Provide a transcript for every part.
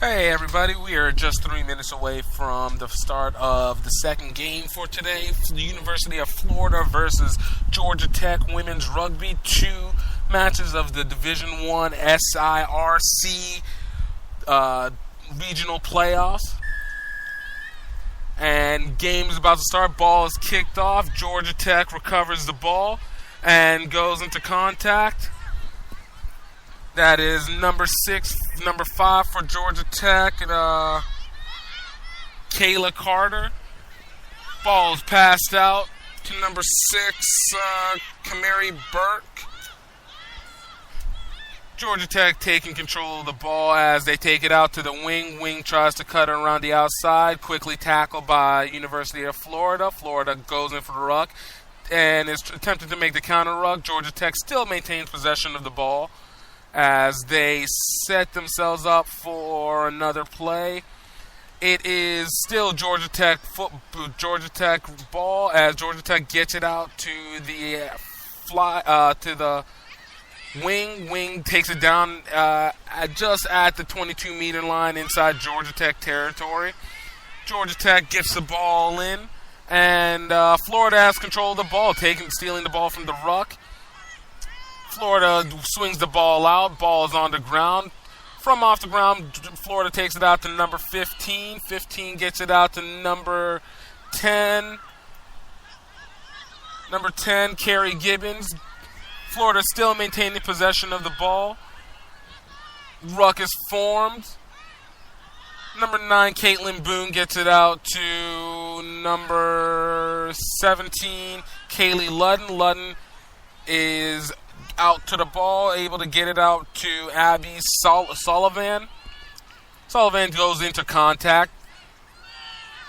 Hey everybody, we are just 3 minutes away from the start of the second game for today. The University of Florida versus Georgia Tech women's rugby. 2 matches of the Division I SIRC regional playoffs. And game is about to start. Ball is kicked off. Georgia Tech recovers the ball and goes into contact. That is number 5 for Georgia Tech, Kayla Carter. Ball is passed out to number 6, Kamari Burke. Georgia Tech taking control of the ball as they take it out to the wing. Wing tries to cut it around the outside. Quickly tackled by University of Florida. Florida goes in for the ruck and is attempting to make the counter ruck. Georgia Tech still maintains possession of the ball as they set themselves up for another play. It is still Georgia Tech ball as Georgia Tech gets it out to the to the wing. Wing takes it down just at the 22-meter line inside Georgia Tech territory. Georgia Tech gets the ball in, and Florida has control of the ball, stealing the ball from the ruck. Florida swings the ball out. Ball is on the ground. From off the ground, Florida takes it out to number 15. 15 gets it out to number 10. Number 10, Carrie Gibbons. Florida still maintaining possession of the ball. Ruck is formed. Number 9, Caitlin Boone gets it out to number 17, Kaylee Ludden. Ludden is out to the ball, able to get it out to Abby Sullivan. Sullivan goes into contact.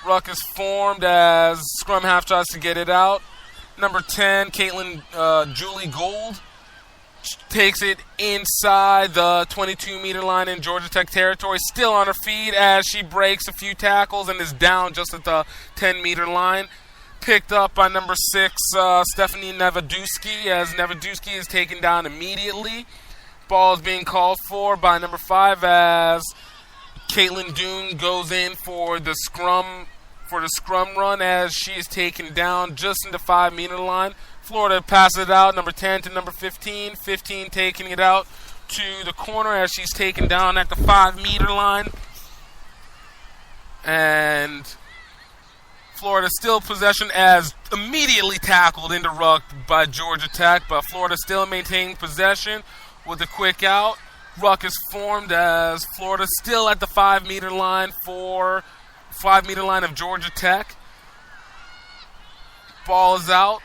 Ruck is formed as scrum half tries to get it out. Number 10, Julie Gould takes it inside the 22-meter line in Georgia Tech territory. Still on her feet as she breaks a few tackles and is down just at the 10-meter line. Picked up by number 6, Stephanie Nevaduski, as Nevaduski is taken down immediately. Ball is being called for by number 5 as Caitlin Doon goes in for the scrum run as she is taken down just in the 5-meter line. Florida passes it out, number 10 to number 15. 15 taking it out to the corner as she's taken down at the 5-meter line. And Florida still possession as immediately tackled into ruck by Georgia Tech, but Florida still maintaining possession with a quick out. Ruck is formed as Florida still at the 5-meter line for 5-meter line of Georgia Tech. Ball is out.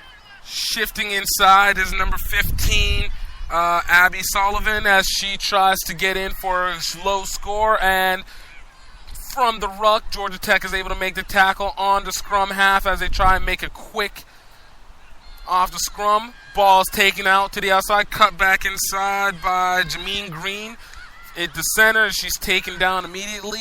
Shifting inside is number 15, Abby Sullivan, as she tries to get in for a low score, and from the ruck, Georgia Tech is able to make the tackle on the scrum half as they try and make a quick off the scrum. Ball is taken out to the outside, cut back inside by Jameen Green. At the center, she's taken down immediately.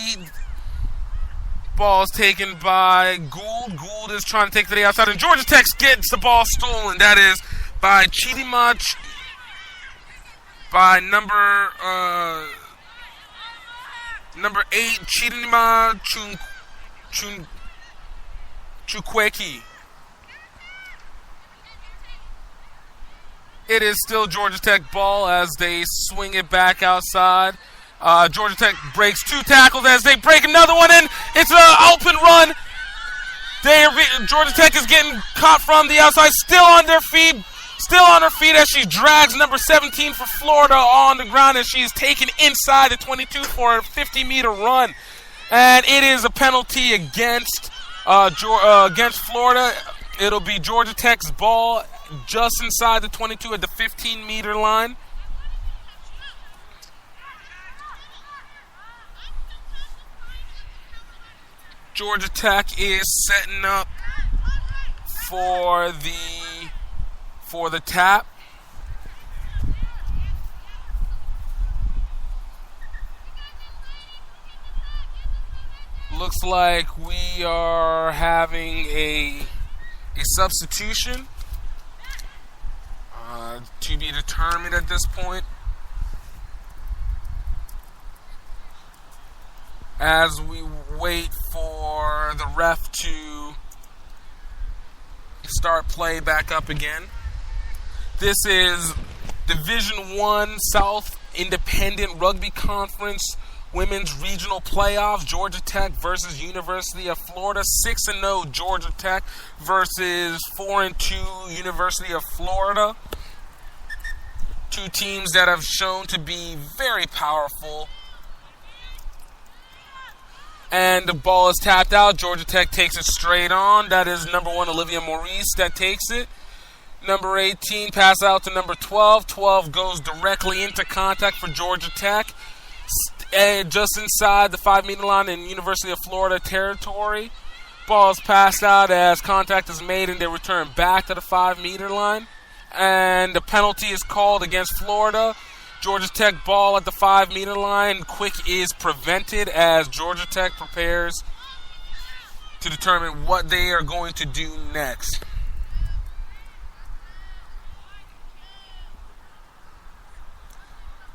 Ball is taken by Gould. Gould is trying to take to the outside, and Georgia Tech gets the ball stolen. That is by Chidima, by number 8, Chidima Chukwueki. It is still Georgia Tech ball as they swing it back outside. Georgia Tech breaks 2 tackles as they break another one in. It's an open run. Georgia Tech is getting caught from the outside, still on her feet as she drags number 17 for Florida on the ground as she is taken inside the 22 for a 50-meter run. And it is a penalty against Florida. It'll be Georgia Tech's ball just inside the 22 at the 15-meter line. Georgia Tech is setting up for the tap. Looks like we are having a substitution to be determined at this point. as we wait for the ref to start play back up again. This is Division 1 South Independent Rugby Conference Women's Regional Playoffs. Georgia Tech versus University of Florida. 6-0 Georgia Tech versus 4-2 University of Florida. Two teams that have shown to be very powerful. And the ball is tapped out. Georgia Tech takes it straight on. That is number 1, Olivia Maurice, that takes it. Number 18, pass out to number 12. 12 goes directly into contact for Georgia Tech. Just inside the 5-meter line in University of Florida territory. Ball is passed out as contact is made and they return back to the 5-meter line. And the penalty is called against Florida. Georgia Tech ball at the 5-meter line. Quick is prevented as Georgia Tech prepares to determine what they are going to do next.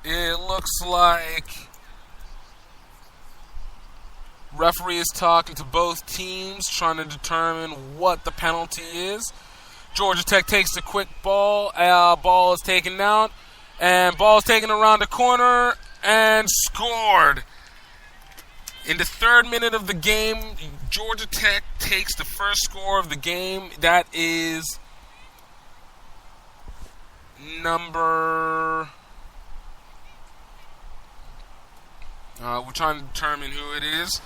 It looks like referee is talking to both teams, trying to determine what the penalty is. Georgia Tech takes the quick ball. Ball is taken out. And ball is taken around the corner and scored. In the 3rd minute of the game, Georgia Tech takes the first score of the game. That is number... we're trying to determine who it is.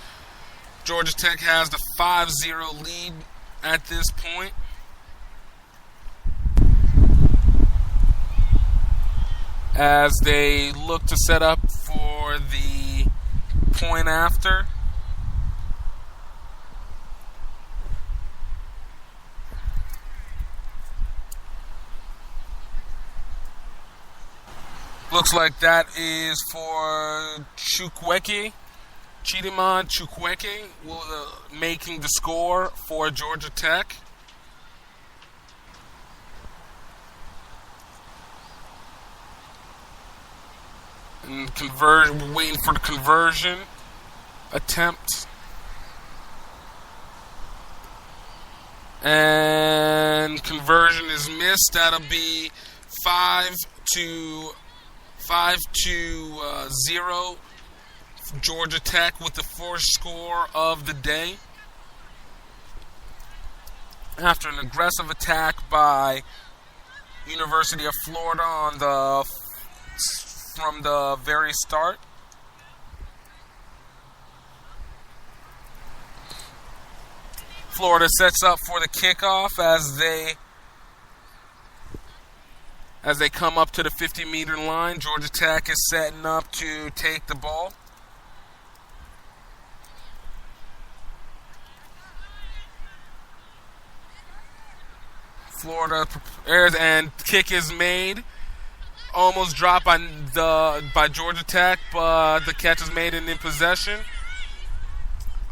Georgia Tech has the 5-0 lead at this point. As they look to set up for the point after. Looks like that is for Chukwueke. Chidimma Chukwueke making the score for Georgia Tech. And we're waiting for the conversion attempt. And conversion is missed. That'll be 5-0 Georgia Tech with the first score of the day. After an aggressive attack by University of Florida from the very start. Florida sets up for the kickoff as they come up to the 50-meter line. Georgia Tech is setting up to take the ball. Florida prepares and kick is made. Almost dropped by Georgia Tech, but the catch is made and in possession.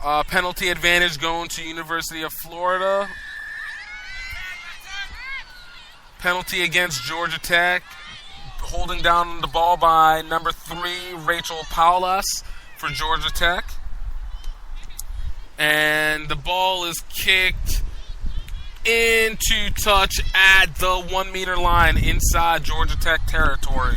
Penalty advantage going to University of Florida. Penalty against Georgia Tech. Holding down the ball by number 3, Rachel Paulas for Georgia Tech. And the ball is kicked into touch at the 1-meter line inside Georgia Tech territory.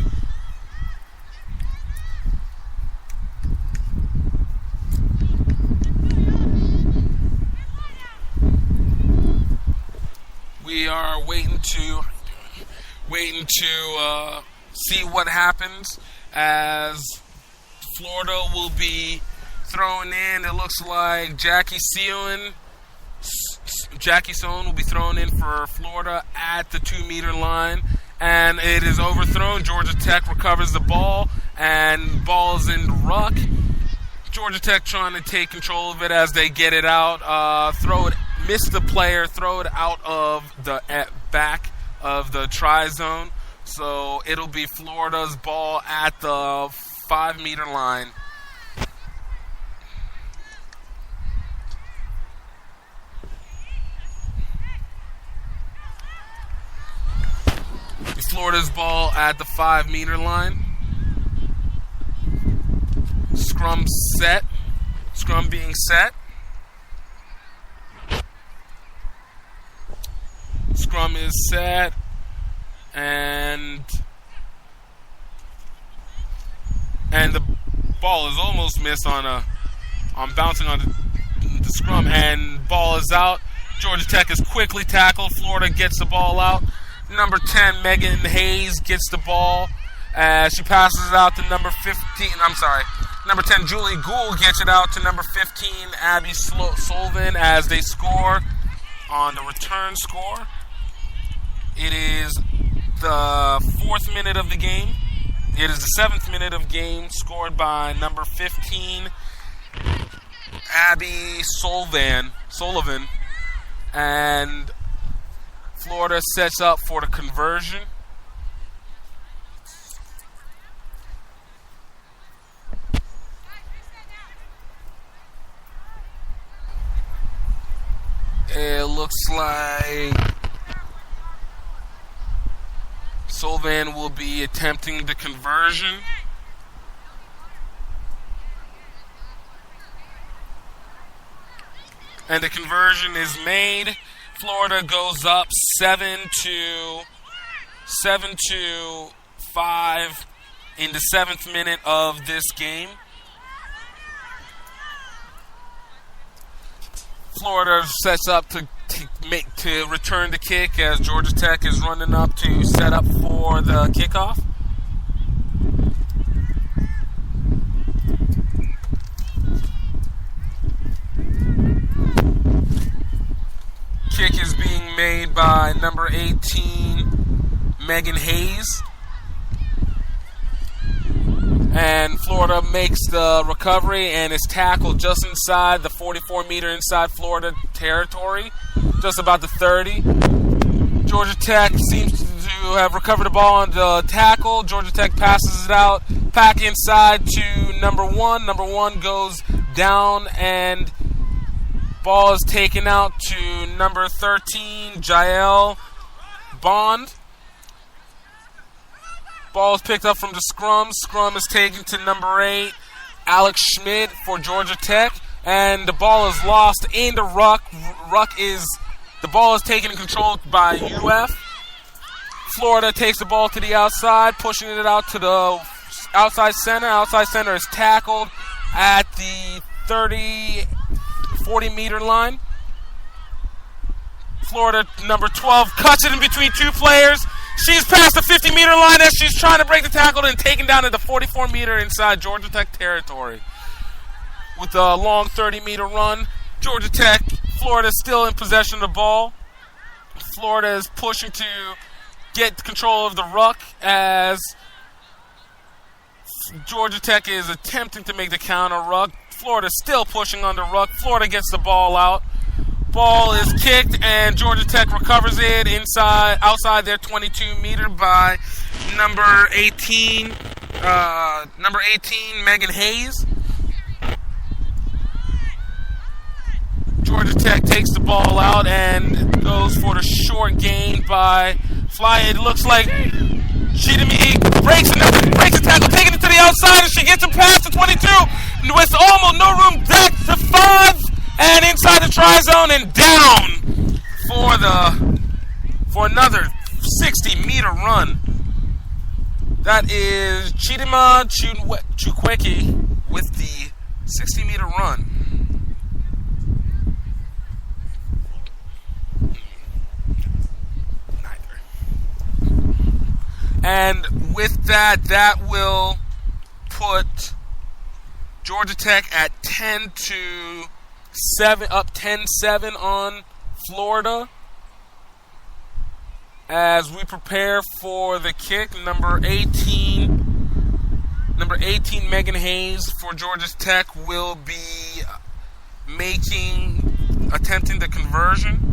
We are waiting to see what happens as Florida will be thrown in. It looks like Jackie Sohn will be thrown in for Florida at the 2-meter line. And it is overthrown. Georgia Tech recovers the ball. And ball is in the ruck. Georgia Tech trying to take control of it as they get it out. Miss the player. Throw it out of the back of the try zone. So it'll be Florida's ball at the 5-meter line. Florida's ball at the 5-meter line. Scrum set. Scrum being set. Scrum is set. And the ball is almost missed on bouncing on the scrum, and ball is out. Georgia Tech is quickly tackled. Florida gets the ball out. Number 10, Megan Hayes, gets the ball as she passes it out to number 15. Number 10, Julie Gould, gets it out to number 15, Abby Sullivan, as they score on the return score. It is the 4th minute of the game. It is the 7th minute of game, scored by number 15, Abby Sullivan, and Florida sets up for the conversion. It looks like Sullivan will be attempting the conversion. And the conversion is made. Florida goes up 7-5 in the 7th minute of this game. Florida sets up to return the kick as Georgia Tech is running up to set up for the kickoff. Kick is being made by number 18, Megan Hayes. And Florida makes the recovery and is tackled just inside the 44-meter inside Florida territory, just about the 30. Georgia Tech seems to have recovered the ball on the tackle. Georgia Tech passes it out, back inside to number 1. Number 1 goes down, and ball is taken out to number 13, Jael Bond. Ball is picked up from the scrum. Scrum is taken to number 8, Alex Schmidt for Georgia Tech. And the ball is lost in the ruck. The ball is taken and controlled by UF. Florida takes the ball to the outside, pushing it out to the outside center. Outside center is tackled at the 40-meter line. Florida, number 12, cuts it in between two players. She's past the 50-meter line as she's trying to break the tackle and taken down at the 44-meter inside Georgia Tech territory. With a long 30-meter run, Georgia Tech, Florida still in possession of the ball. Florida is pushing to get control of the ruck as Georgia Tech is attempting to make the counter ruck. Florida still pushing on the ruck. Florida gets the ball out. Ball is kicked, and Georgia Tech recovers it outside their 22-meter by number 18, Megan Hayes. Georgia Tech takes the ball out and goes for the short gain by Fly. It looks like Chidemi breaks the tackle, taking it to the outside, and she gets it past the 22 with almost no room back to 5. And inside the try zone and down for another 60-meter run. That is Chidima Chukwueke with the 60-meter run. And with that will put Georgia Tech at 10-7, up 10-7 on Florida. As we prepare for the kick, number 18, Megan Hayes for Georgia Tech will be attempting the conversion.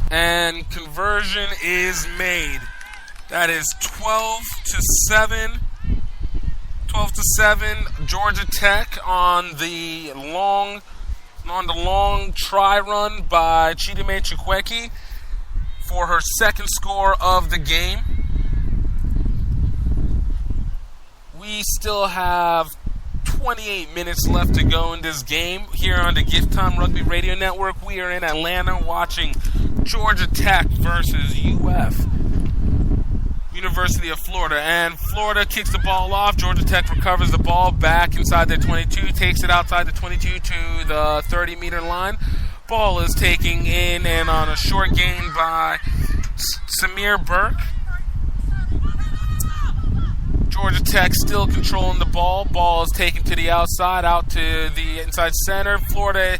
And And conversion is made. That is 12-7. 12-7. Georgia Tech on the long try run by Chidime Chukwueke for her second score of the game. We still have 28 minutes left to go in this game. Here on the Gift Time Rugby Radio Network, we are in Atlanta watching Georgia Tech versus University of Florida. And Florida kicks the ball off. Georgia Tech recovers the ball back inside their 22, takes it outside the 22 to the 30-meter line. Ball is taken in and on a short gain by Samir Burke. Georgia Tech still controlling the ball. Ball is taken to the outside, out to the inside center. Florida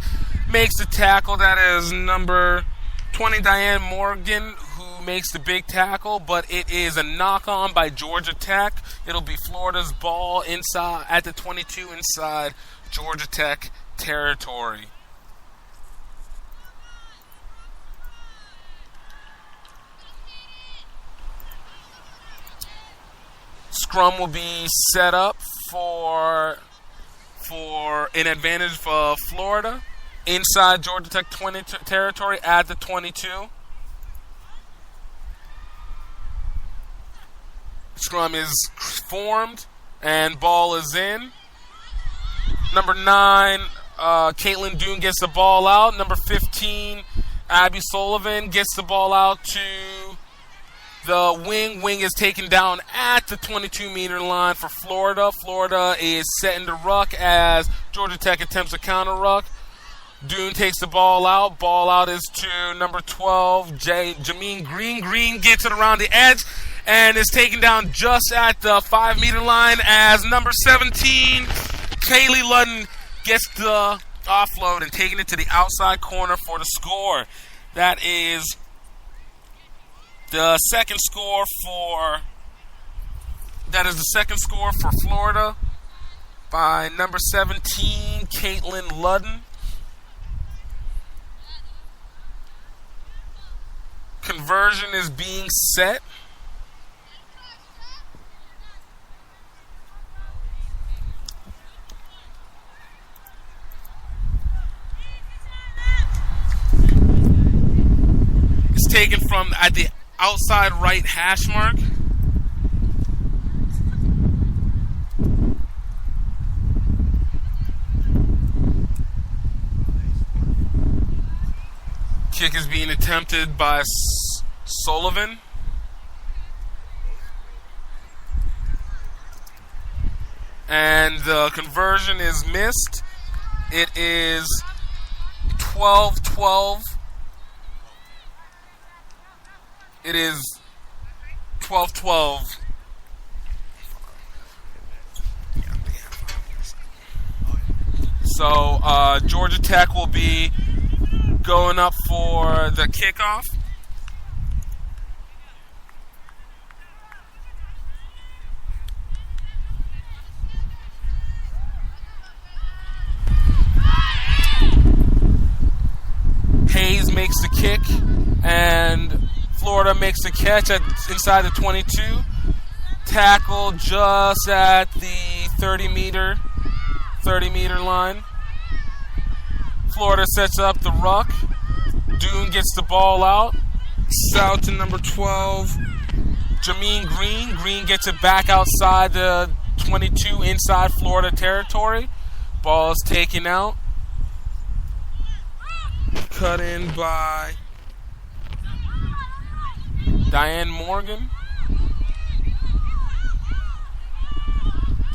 makes the tackle. That is number 20, Diane Morgan, who makes the big tackle, but it is a knock-on by Georgia Tech. It'll be Florida's ball inside at the 22 inside Georgia Tech territory. Scrum will be set up for an advantage for Florida inside Georgia Tech 20 territory at the 22. Scrum is formed and ball is in. Number 9, Caitlin Doon gets the ball out. Number 15, Abby Sullivan gets the ball out to the wing. Wing is taken down at the 22-meter line for Florida. Florida is setting the ruck as Georgia Tech attempts a counter ruck. Doon takes the ball out. Ball out is to number 12, Jameen Green. Green gets it around the edge and is taken down just at the 5-meter line as number 17, Kaylee Ludden, gets the offload and taking it to the outside corner for the score. That is the second score for Florida by number 17, Caitlin Ludden. Conversion is being set. It's taken from at the outside right hash mark. Kick is being attempted by Sullivan. And the conversion is missed. It is 12-12. It is 12-12. So Georgia Tech will be going up for the kickoff. Hayes makes the kick, and Florida makes the catch inside the 22. Tackle just at the 30-meter line. Florida sets up the ruck. Doon gets the ball out. It's out to number 12, Jameen Green. Green gets it back outside the 22 inside Florida territory. Ball is taken out. Cut in by Diane Morgan.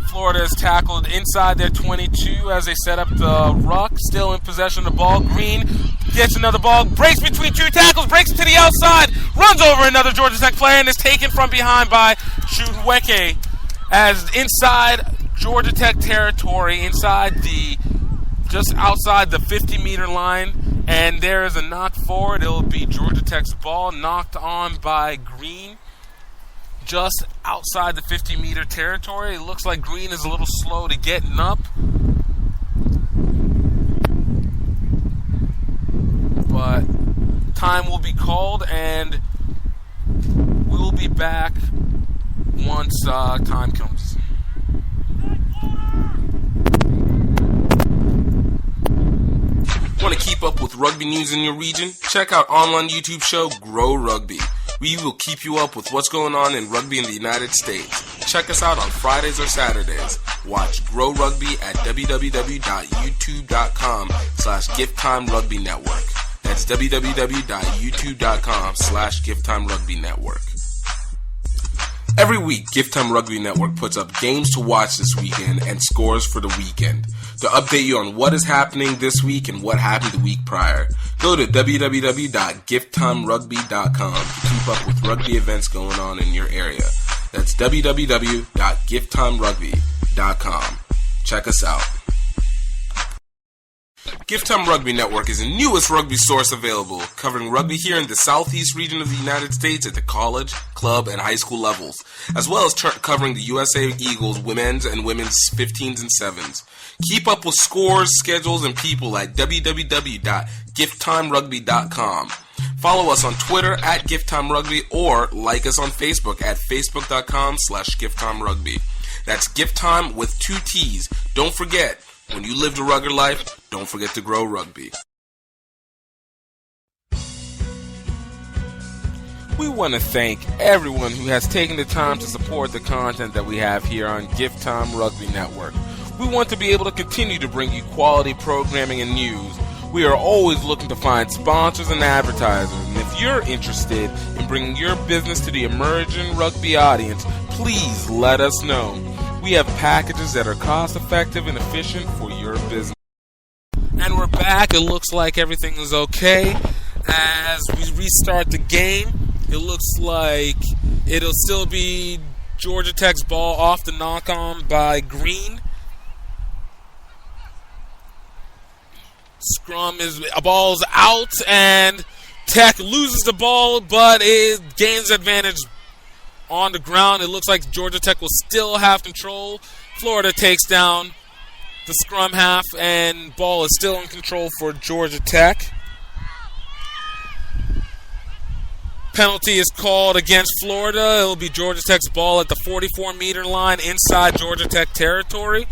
Florida is tackled inside their 22 as they set up the ruck. Still in possession of the ball. Green gets another ball, breaks between two tackles, breaks to the outside, runs over another Georgia Tech player, and is taken from behind by Chukwueke as inside Georgia Tech territory, just outside the 50-meter line, and there is a knock forward. It'll be Georgia Tech's ball, knocked on by Green just outside the 50-meter territory. It looks like Green is a little slow to getting up, but time will be called, and we will be back once time comes. Want to keep up with rugby news in your region? Check out online YouTube show Grow Rugby. We will keep you up with what's going on in rugby in the United States. Check us out on Fridays or Saturdays. Watch Grow Rugby at www.youtube.com/GiftTimeRugbyNetwork. That's www.youtube.com/GiftTimeRugbyNetwork. Every week, Gift Time Rugby Network puts up games to watch this weekend and scores for the weekend to update you on what is happening this week and what happened the week prior. Go to www.gifttimerugby.com to keep up with rugby events going on in your area. That's www.gifttimerugby.com. Check us out. Gift Time Rugby Network is the newest rugby source available, covering rugby here in the southeast region of the United States at the college, club, and high school levels, as well as covering the USA Eagles women's and women's 15s and 7s. Keep up with scores, schedules, and people at www.gifttimerugby.com. Follow us on Twitter at GiftTimeRugby or like us on Facebook at facebook.com/GiftTimeRugby. That's Gift Time with 2 T's. Don't forget, when you live the rugged life, don't forget to grow rugby. We want to thank everyone who has taken the time to support the content that we have here on Gift Time Rugby Network. We want to be able to continue to bring you quality programming and news. We are always looking to find sponsors and advertisers, and if you're interested in bringing your business to the emerging rugby audience, please let us know. We have packages that are cost-effective and efficient for your business. And we're back. It looks like everything is okay. As we restart the game, it looks like it'll still be Georgia Tech's ball off the knock-on by Green. Ball's out, and Tech loses the ball, but it gains advantage on the ground. It looks like Georgia Tech will still have control. Florida takes down the scrum half, and ball is still in control for Georgia Tech. Penalty is called against Florida. It will be Georgia Tech's ball at the 44-meter line inside Georgia Tech territory.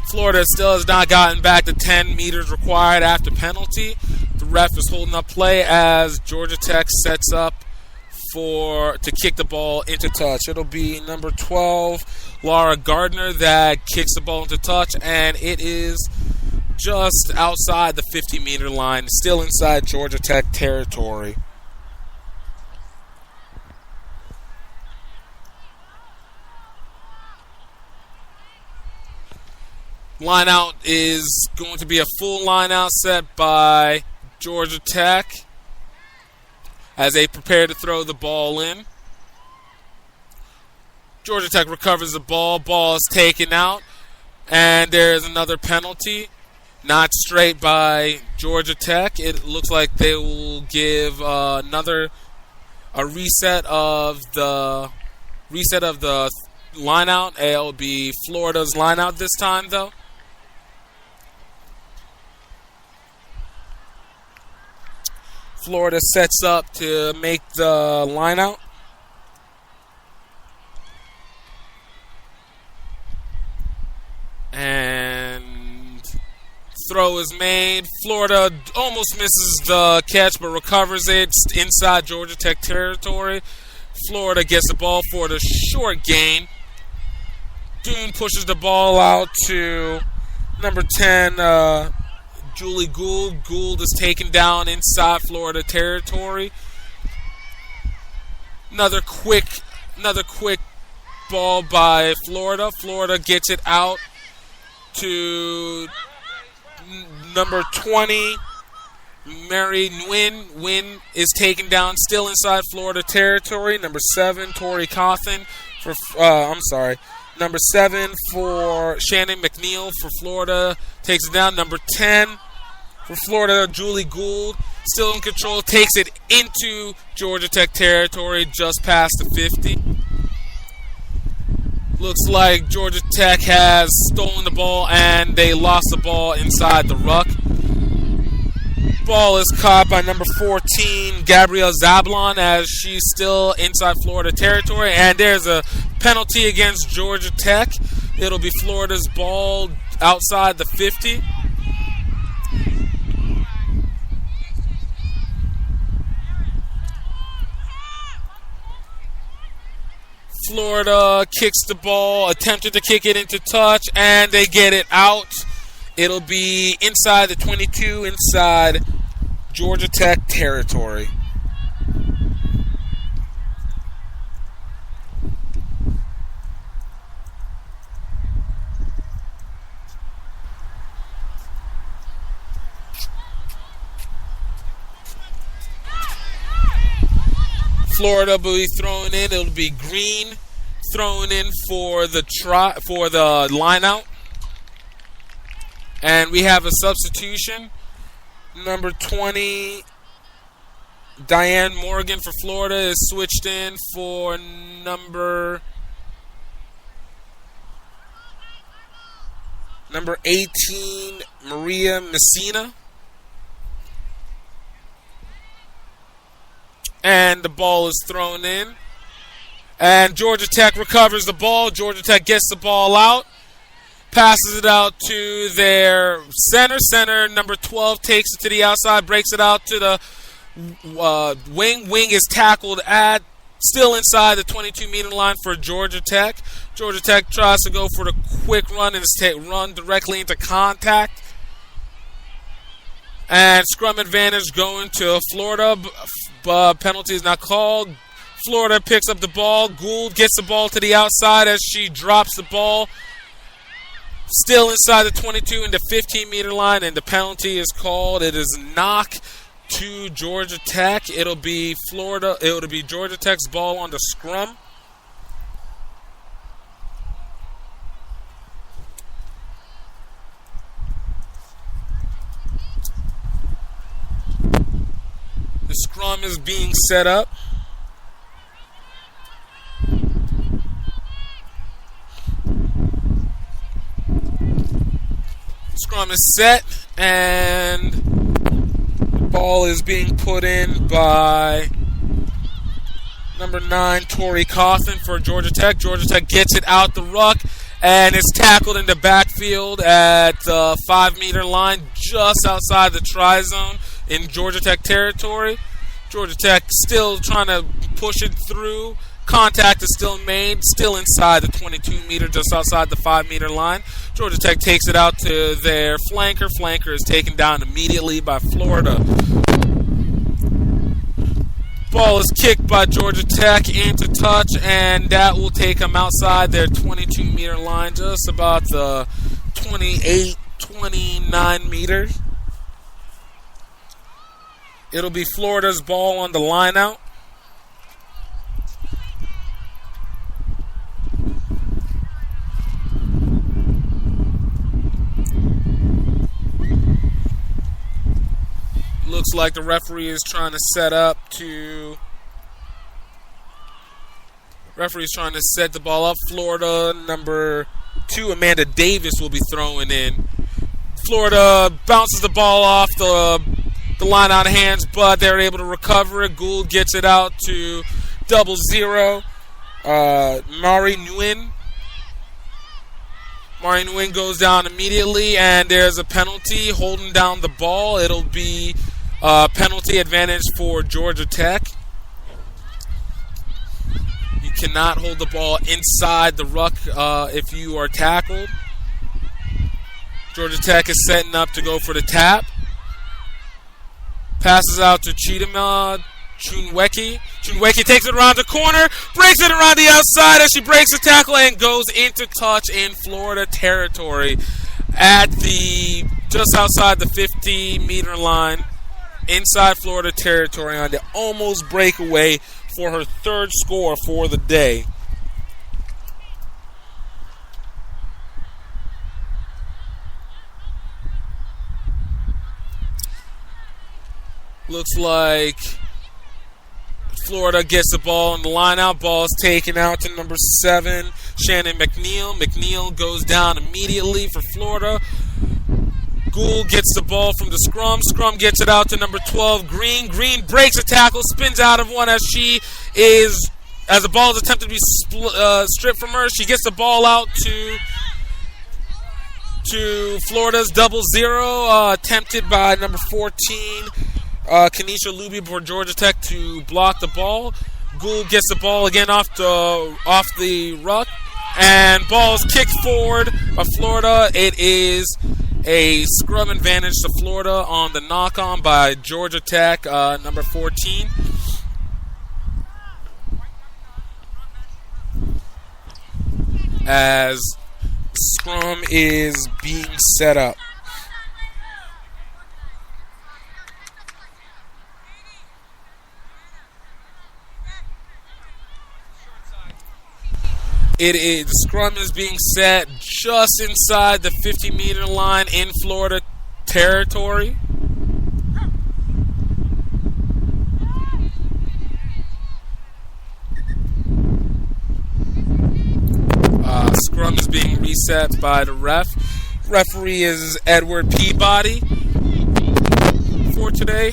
Florida still has not gotten back the 10 meters required after penalty. The ref is holding up play as Georgia Tech sets up to kick the ball into touch. It'll be number 12, Laura Gardner, that kicks the ball into touch, and it is just outside the 50-meter line, still inside Georgia Tech territory. Line out is going to be a full line out set by Georgia Tech as they prepare to throw the ball in. Georgia Tech recovers the ball. Ball is taken out, and there is another penalty. Not straight by Georgia Tech. It looks like they will give a reset of the line out. It'll be Florida's line out this time, though. Florida sets up to make the line out. And throw is made. Florida almost misses the catch but recovers it inside Georgia Tech territory. Florida gets the ball for the short gain. Doon pushes the ball out to number 10, Julie Gould. Gould is taken down inside Florida territory. Another quick ball by Florida. Florida gets it out to number 20, Mary Nguyen. Nguyen is taken down still inside Florida territory. Number 7, Tori Cawthon Number 7 for Shannon McNeil for Florida takes it down. Number 10 for Florida, Julie Gould, still in control, takes it into Georgia Tech territory just past the 50. Looks like Georgia Tech has stolen the ball and they lost the ball inside the ruck. Ball is caught by number 14, Gabrielle Zablon, as she's still inside Florida territory. And there's a penalty against Georgia Tech. It'll be Florida's ball outside the 50. Florida kicks the ball, attempted to kick it into touch, and they get it out. It'll be inside the 22, inside Georgia Tech territory. Florida will be throwing in. It'll be Green throwing in for the line out. And we have a substitution. Number 20, Diane Morgan for Florida is switched in for number 18, Maria Messina. And the ball is thrown in. And Georgia Tech recovers the ball. Georgia Tech gets the ball out. Passes it out to their center. Center, number 12, takes it to the outside. Breaks it out to the wing. Wing is tackled still inside the 22-meter line for Georgia Tech. Georgia Tech tries to go for the quick run and run directly into contact. And scrum advantage going to Florida. Penalty is not called. Florida picks up the ball. Gould gets the ball to the outside as she drops the ball. Still inside the 22 and the 15-meter line, and the penalty is called. It is knock to Georgia Tech. It'll be Georgia Tech's ball on the scrum. The scrum is being set up. Scrum is set, and the ball is being put in by number 9, Tori Coffin for Georgia Tech. Georgia Tech gets it out the ruck, and it's tackled in the backfield at the 5-meter line, just outside the try zone in Georgia Tech territory. Georgia Tech still trying to push it through. Contact is still made, still inside the 22-meter, just outside the 5-meter line. Georgia Tech takes it out to their flanker. Flanker is taken down immediately by Florida. Ball is kicked by Georgia Tech into touch, and that will take them outside their 22-meter line, just about the 28, 29 meters. It'll be Florida's ball on the line out. Looks like the referee is trying to set the ball up. Florida, number 2, Amanda Davis, will be throwing in. Florida bounces the ball off the line out of hands, but they're able to recover it. Gould gets it out to 00. Mari Nguyen. Mari Nguyen goes down immediately, and there's a penalty holding down the ball. It'll be penalty advantage for Georgia Tech. You cannot hold the ball inside the ruck if you are tackled. Georgia Tech is setting up to go for the tap. Passes out to Chidima Chunweki. Chunweki takes it around the corner, breaks it around the outside as she breaks the tackle and goes into touch in Florida territory at just outside the 50-meter line, inside Florida territory on the almost breakaway for her third score for the day. Looks like Florida gets the ball on the line out. Ball is taken out to number 7, Shannon McNeil. McNeil goes down immediately for Florida. Gould gets the ball from the scrum. Scrum gets it out to number 12, Green. Green breaks a tackle, spins out of one as the ball is attempted to be stripped from her. She gets the ball out to Florida's 0-0, attempted by number 14, Kanisha Luby for Georgia Tech to block the ball. Gould gets the ball again off the ruck, and ball is kicked forward by Florida. It is a scrum advantage to Florida on the knock-on by Georgia Tech, number 14. As scrum is being set up. The scrum is being set just inside the 50-meter line in Florida territory. Scrum is being reset by the ref. Referee is Edward Peabody for today.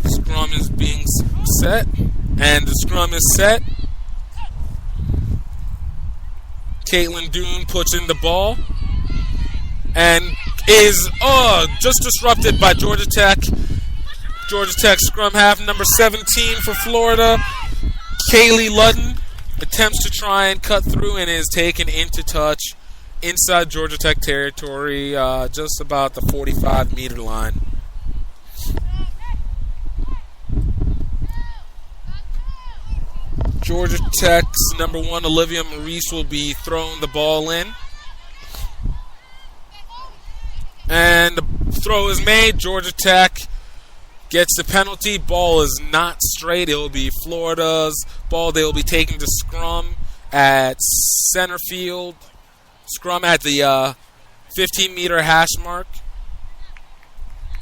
Scrum is being set, and the scrum is set. Caitlin Doon puts in the ball and is just disrupted by Georgia Tech. Georgia Tech scrum half, number 17 for Florida, Kaylee Ludden, attempts to try and cut through and is taken into touch inside Georgia Tech territory, just about the 45-meter line. Georgia Tech's number 1, Olivia Maurice, will be throwing the ball in. And the throw is made. Georgia Tech gets the penalty. Ball is not straight. It will be Florida's ball. They will be taking the scrum at center field. Scrum at the 15-meter hash mark.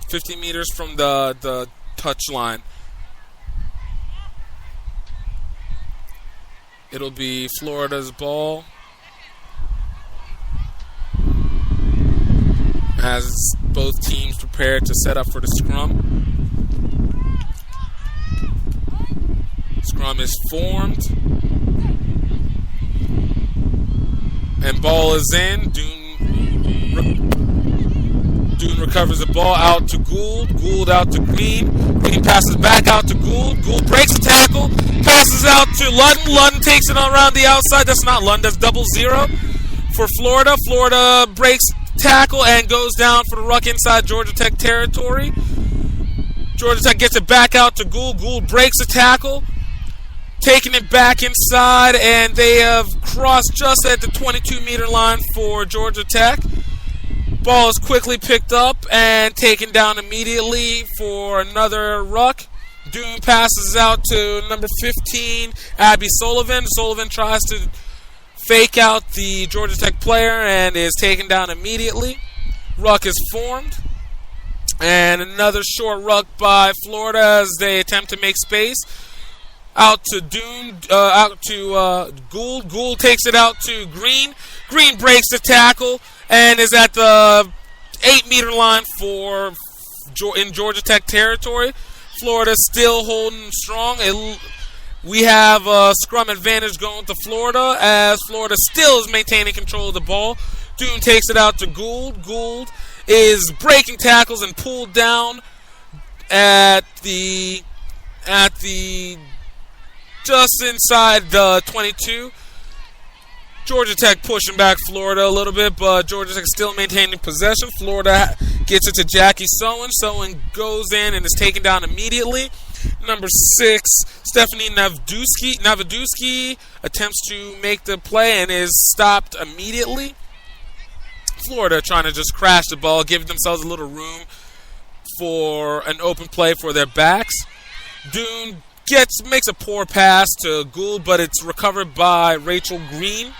15 meters from the touch line. It'll be Florida's ball as both teams prepare to set up for the scrum. Scrum is formed. And ball is in. Doon recovers the ball out to Gould. Gould out to Green. Green passes back out to Gould. Gould breaks the tackle. Passes out to Ludden. Ludden takes it around the outside. That's not Ludden. That's 0-0 for Florida. Florida breaks tackle and goes down for the ruck inside Georgia Tech territory. Georgia Tech gets it back out to Gould. Gould breaks the tackle, taking it back inside, and they have crossed just at the 22-meter line for Georgia Tech. Ball is quickly picked up and taken down immediately for another ruck. Doon passes out to number 15, Abby Sullivan. Sullivan tries to fake out the Georgia Tech player and is taken down immediately. Ruck is formed. And another short ruck by Florida as they attempt to make space. Out to Doon, out to Gould. Gould takes it out to Green. Green breaks the tackle and is at the 8-meter line in Georgia Tech territory. Florida still holding strong. We have a scrum advantage going to Florida as Florida still is maintaining control of the ball. Doon takes it out to Gould. Gould is breaking tackles and pulled down at the just inside the 22. Georgia Tech pushing back Florida a little bit, but Georgia Tech still maintaining possession. Florida gets it to Jackie Sowen. Sowen goes in and is taken down immediately. Number 6, Stephanie Navaduski attempts to make the play and is stopped immediately. Florida trying to just crash the ball, give themselves a little room for an open play for their backs. Doon makes a poor pass to Gould, but it's recovered by Rachel Green.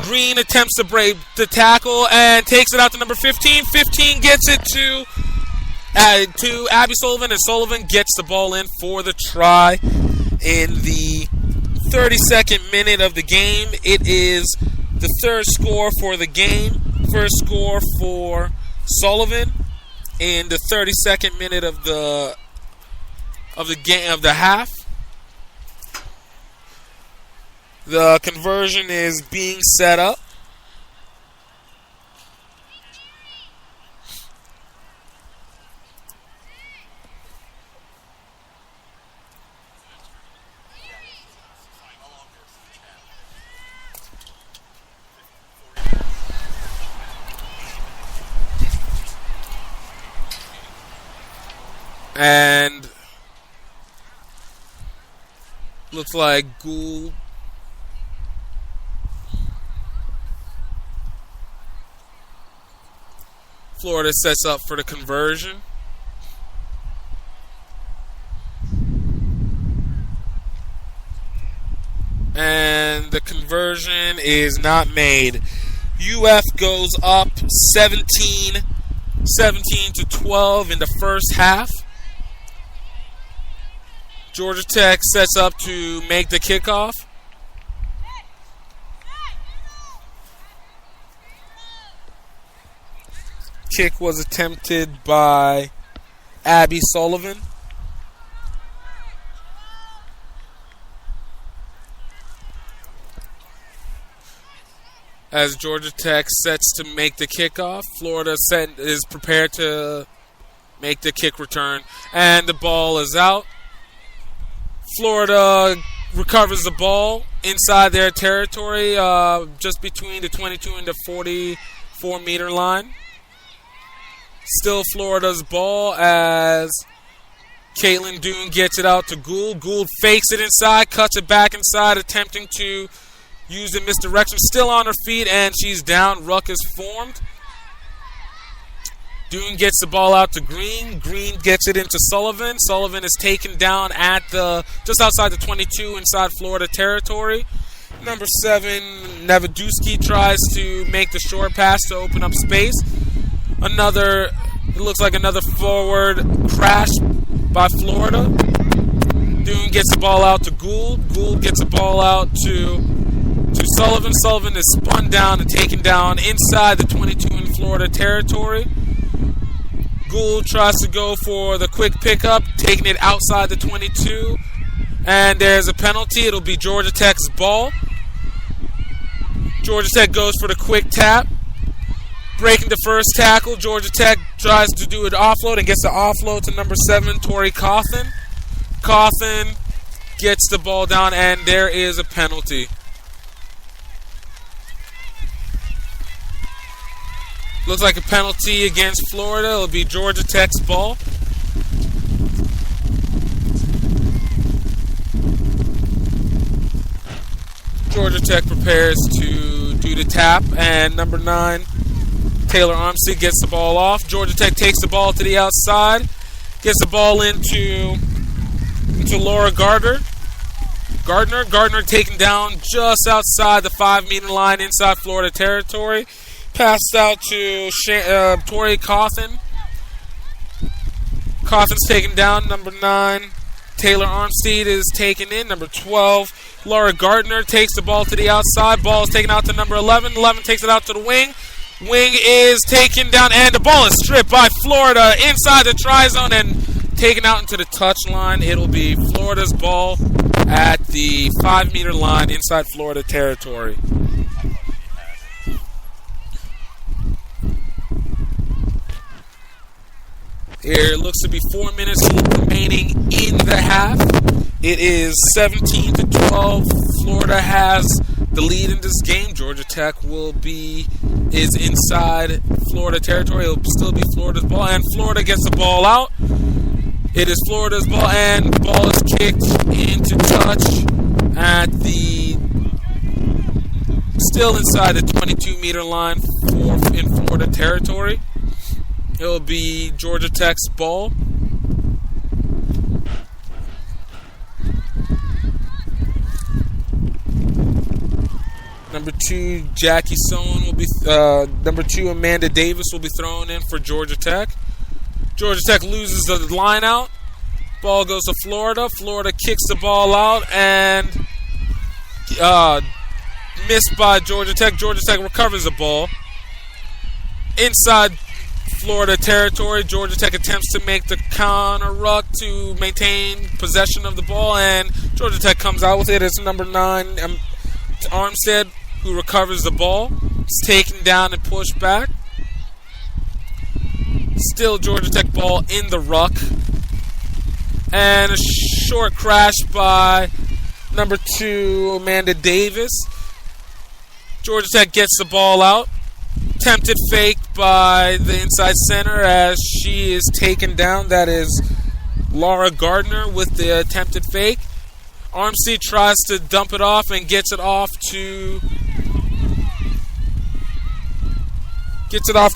Green attempts to break the tackle and takes it out to number 15. 15 gets it to Abby Sullivan, and Sullivan gets the ball in for the try in the 32nd minute of the game. It is the third score for the game. First score for Sullivan in the 32nd minute of the game of the half. The conversion is being set up. And looks like Gould Florida sets up for the conversion. And the conversion is not made. UF goes up 17 to 12 in the first half. Georgia Tech sets up to make the kickoff. Kick was attempted by Abby Sullivan. As Georgia Tech sets to make the kickoff, Florida is prepared to make the kick return. And the ball is out. Florida recovers the ball inside their territory, just between the 22 and the 44-meter line. Still Florida's ball as Caitlin Doon gets it out to Gould. Gould fakes it inside, cuts it back inside, attempting to use the misdirection. Still on her feet, and she's down. Ruck is formed. Doon gets the ball out to Green. Green gets it into Sullivan. Sullivan is taken down at just outside the 22 inside Florida territory. Number 7, Nevaduski tries to make the short pass to open up space. It looks like another forward crash by Florida. Doon gets the ball out to Gould. Gould gets the ball out to Sullivan. Sullivan is spun down and taken down inside the 22 in Florida territory. Gould tries to go for the quick pickup, taking it outside the 22. And there's a penalty. It'll be Georgia Tech's ball. Georgia Tech goes for the quick tap. Breaking the first tackle, Georgia Tech tries to do an offload and gets the offload to number 7, Tori Cawthon. Cawthon gets the ball down, and there is a penalty. Looks like a penalty against Florida. It'll be Georgia Tech's ball. Georgia Tech prepares to do the tap, and number 9, Taylor Armstead gets the ball off. Georgia Tech takes the ball to the outside, gets the ball into Laura Gardner. Gardner taken down just outside the 5-meter line inside Florida territory. Passed out to Tori Cawthon. Cawthon's taken down. Number 9, Taylor Armstead is taken in. Number 12, Laura Gardner takes the ball to the outside. Ball is taken out to number 11. 11 takes it out to the wing. Wing is taken down, and the ball is stripped by Florida inside the try zone and taken out into the touch line. It'll be Florida's ball at the 5-meter line inside Florida territory. There looks to be 4 minutes remaining in the half. It is 17 to 12. Florida has the lead in this game. Georgia Tech is inside Florida territory. It'll still be Florida's ball, and Florida gets the ball out. It is Florida's ball, and the ball is kicked into touch at still inside the 22-meter line in Florida territory. It'll be Georgia Tech's ball. Number 2, Jackie Sohn will be. Number 2, Amanda Davis will be thrown in for Georgia Tech. Georgia Tech loses the line out. Ball goes to Florida. Florida kicks the ball out, and Missed by Georgia Tech. Georgia Tech recovers the ball. Inside Florida territory, Georgia Tech attempts to make the counter ruck to maintain possession of the ball, and Georgia Tech comes out with it. It's number 9, Armstead, who recovers the ball. It's taken down and pushed back. Still Georgia Tech ball in the ruck. And a short crash by number 2, Amanda Davis. Georgia Tech gets the ball out. Attempted fake by the inside center as she is taken down. That is Laura Gardner with the attempted fake. Armstead tries to dump it off and gets it off to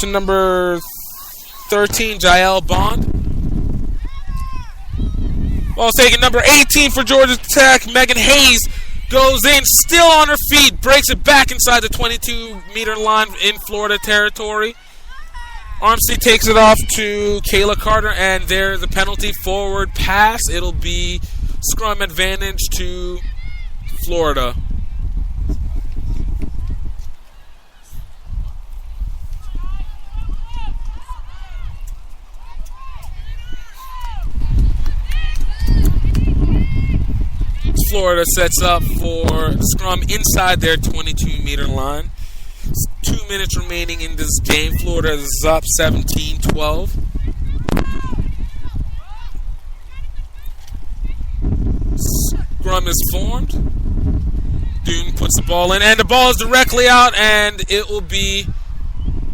number 13, Jael Bond. Ball's taken, number 18 for Georgia Tech, Megan Hayes goes in, still on her feet, breaks it back inside the 22-meter line in Florida territory. Armstead takes it off to Kayla Carter, and there's a penalty forward pass. It'll be scrum advantage to Florida. Florida sets up for scrum inside their 22-meter line. 2 minutes remaining in this game. Florida is up 17-12. Scrum is formed. Dune puts the ball in, and the ball is directly out, and it will be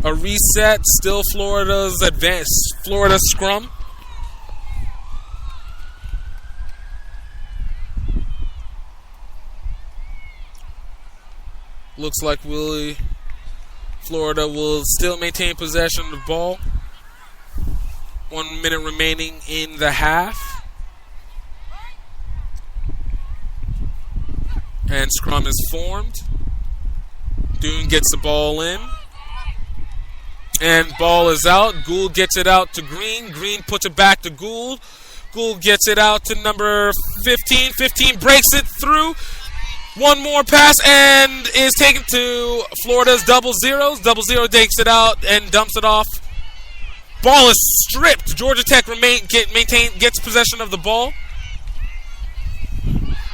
a reset. Still Florida's advance. Florida scrum. Looks like Florida will still maintain possession of the ball. 1 minute remaining in the half. And scrum is formed. Dune gets the ball in. And ball is out. Gould gets it out to Green. Green puts it back to Gould. Gould gets it out to number 15. 15 breaks it through. One more pass and is taken to Florida's double zeros. Double zero takes it out and dumps it off. Ball is stripped. Georgia Tech gets possession of the ball.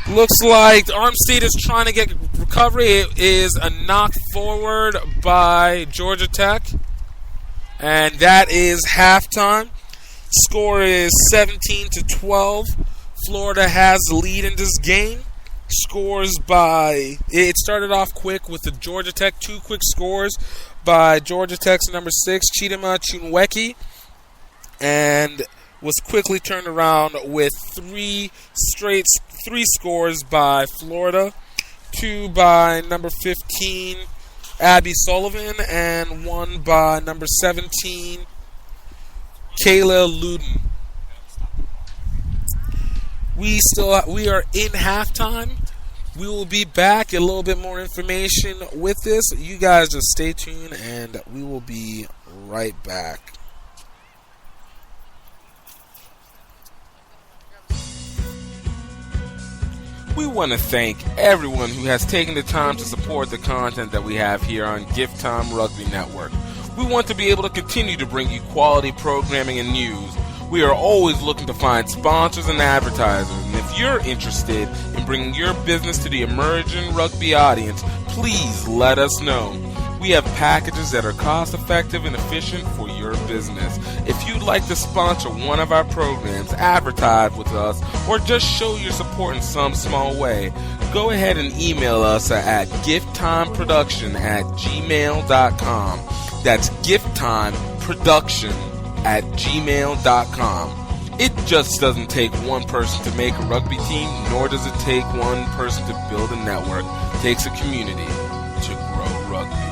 Looks like Armstead is trying to get recovery. It is a knock forward by Georgia Tech. And that is halftime. Score is 17-12. Florida has the lead in this game. Scores by, it started off quick with the Georgia Tech, 2 quick scores by Georgia Tech's number 6, Chidima Chunweki, and was quickly turned around with 3 scores by Florida, 2 by number 15, Abby Sullivan, and 1 by number 17, Kayla Luden. We are in halftime. We will be back. A little bit more information with this. You guys just stay tuned, and we will be right back. We want to thank everyone who has taken the time to support the content that we have here on Gift Time Rugby Network. We want to be able to continue to bring you quality programming and news. We are always looking to find sponsors and advertisers, and if you're interested in bringing your business to the emerging rugby audience, please let us know. We have packages that are cost-effective and efficient for your business. If you'd like to sponsor one of our programs, advertise with us, or just show your support in some small way, go ahead and email us at gifttimeproduction@gmail.com. That's gifttimeproduction@gmail.com. It just doesn't take one person to make a rugby team, nor does it take one person to build a network. It takes a community to grow rugby.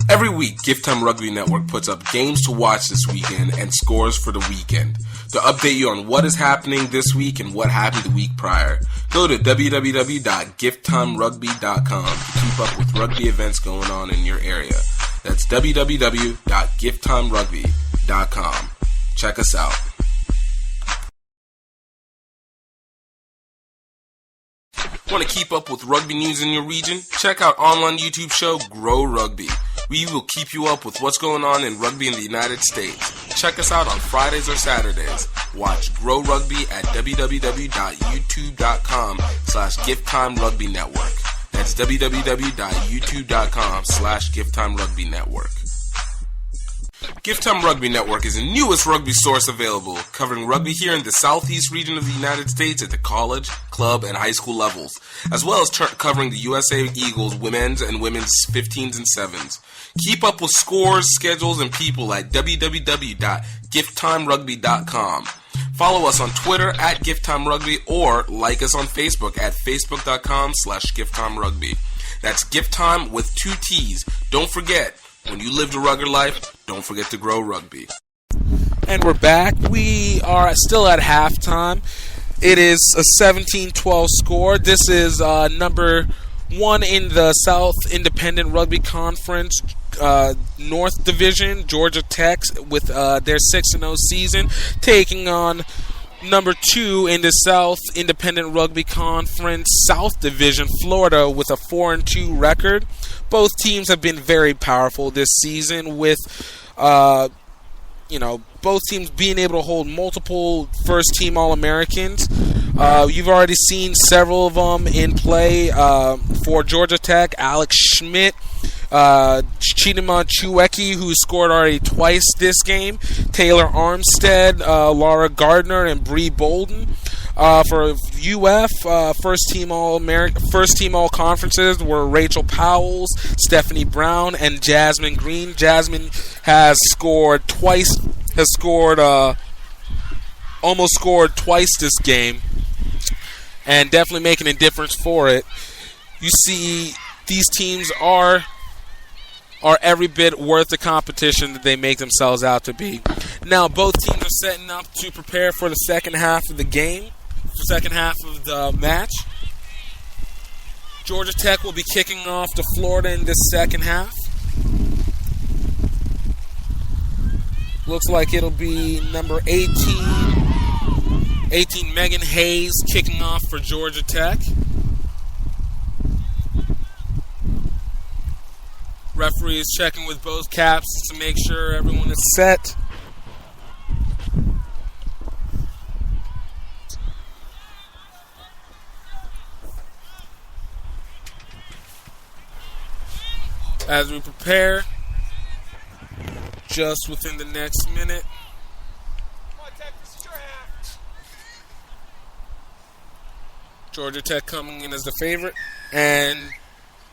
Every week, Gift Time Rugby Network puts up games to watch this weekend and scores for the weekend. To update you on what is happening this week and what happened the week prior, go to www.gifttimerugby.com to keep up with rugby events going on in your area. That's www.gifttimerugby.com. Check us out. Want to keep up with rugby news in your region? Check out online YouTube show Grow Rugby. We will keep you up with what's going on in rugby in the United States. Check us out on Fridays or Saturdays. Watch Grow Rugby at www.youtube.com/GiftTimeRugbyNetwork. That's www.youtube.com/GiftTimeRugbyNetwork. Gift Time Rugby Network is the newest rugby source available, covering rugby here in the southeast region of the United States at the college, club, and high school levels, as well as covering the USA Eagles women's and women's 15s and 7s. Keep up with scores, schedules, and people at www.gifttimerugby.com. Follow us on Twitter at GiftTimeRugby or like us on Facebook at facebook.com/GiftTimeRugby. That's Gift Time with 2 T's. Don't forget, when you live the rugged life, don't forget to grow rugby. And we're back. We are still at halftime. It is a 17-12 score. This is number 1 in the South Independent Rugby Conference North Division, Georgia Tech, with their 6-0 season, taking on number 2 in the South Independent Rugby Conference South Division, Florida, with a 4-2 record. Both teams have been very powerful this season, with both teams being able to hold multiple first-team All-Americans. You've already seen several of them in play for Georgia Tech. Alex Schmidt, Chidima Chueki, who scored already twice this game, Taylor Armstead, Laura Gardner, and Bree Bolden. For UF, first team all conferences were Rachel Powell, Stephanie Brown, and Jasmine Green. Jasmine has almost scored twice this game, and definitely making a difference for it. You see, these teams are every bit worth the competition that they make themselves out to be. Now, both teams are setting up to prepare for the second half of the game, the second half of the match. Georgia Tech will be kicking off to Florida in this second half. Looks like it'll be number 18 Megan Hayes kicking off for Georgia Tech. Referee is checking with both caps to make sure everyone is set. As we prepare, just within the next minute. Georgia Tech coming in as the favorite, and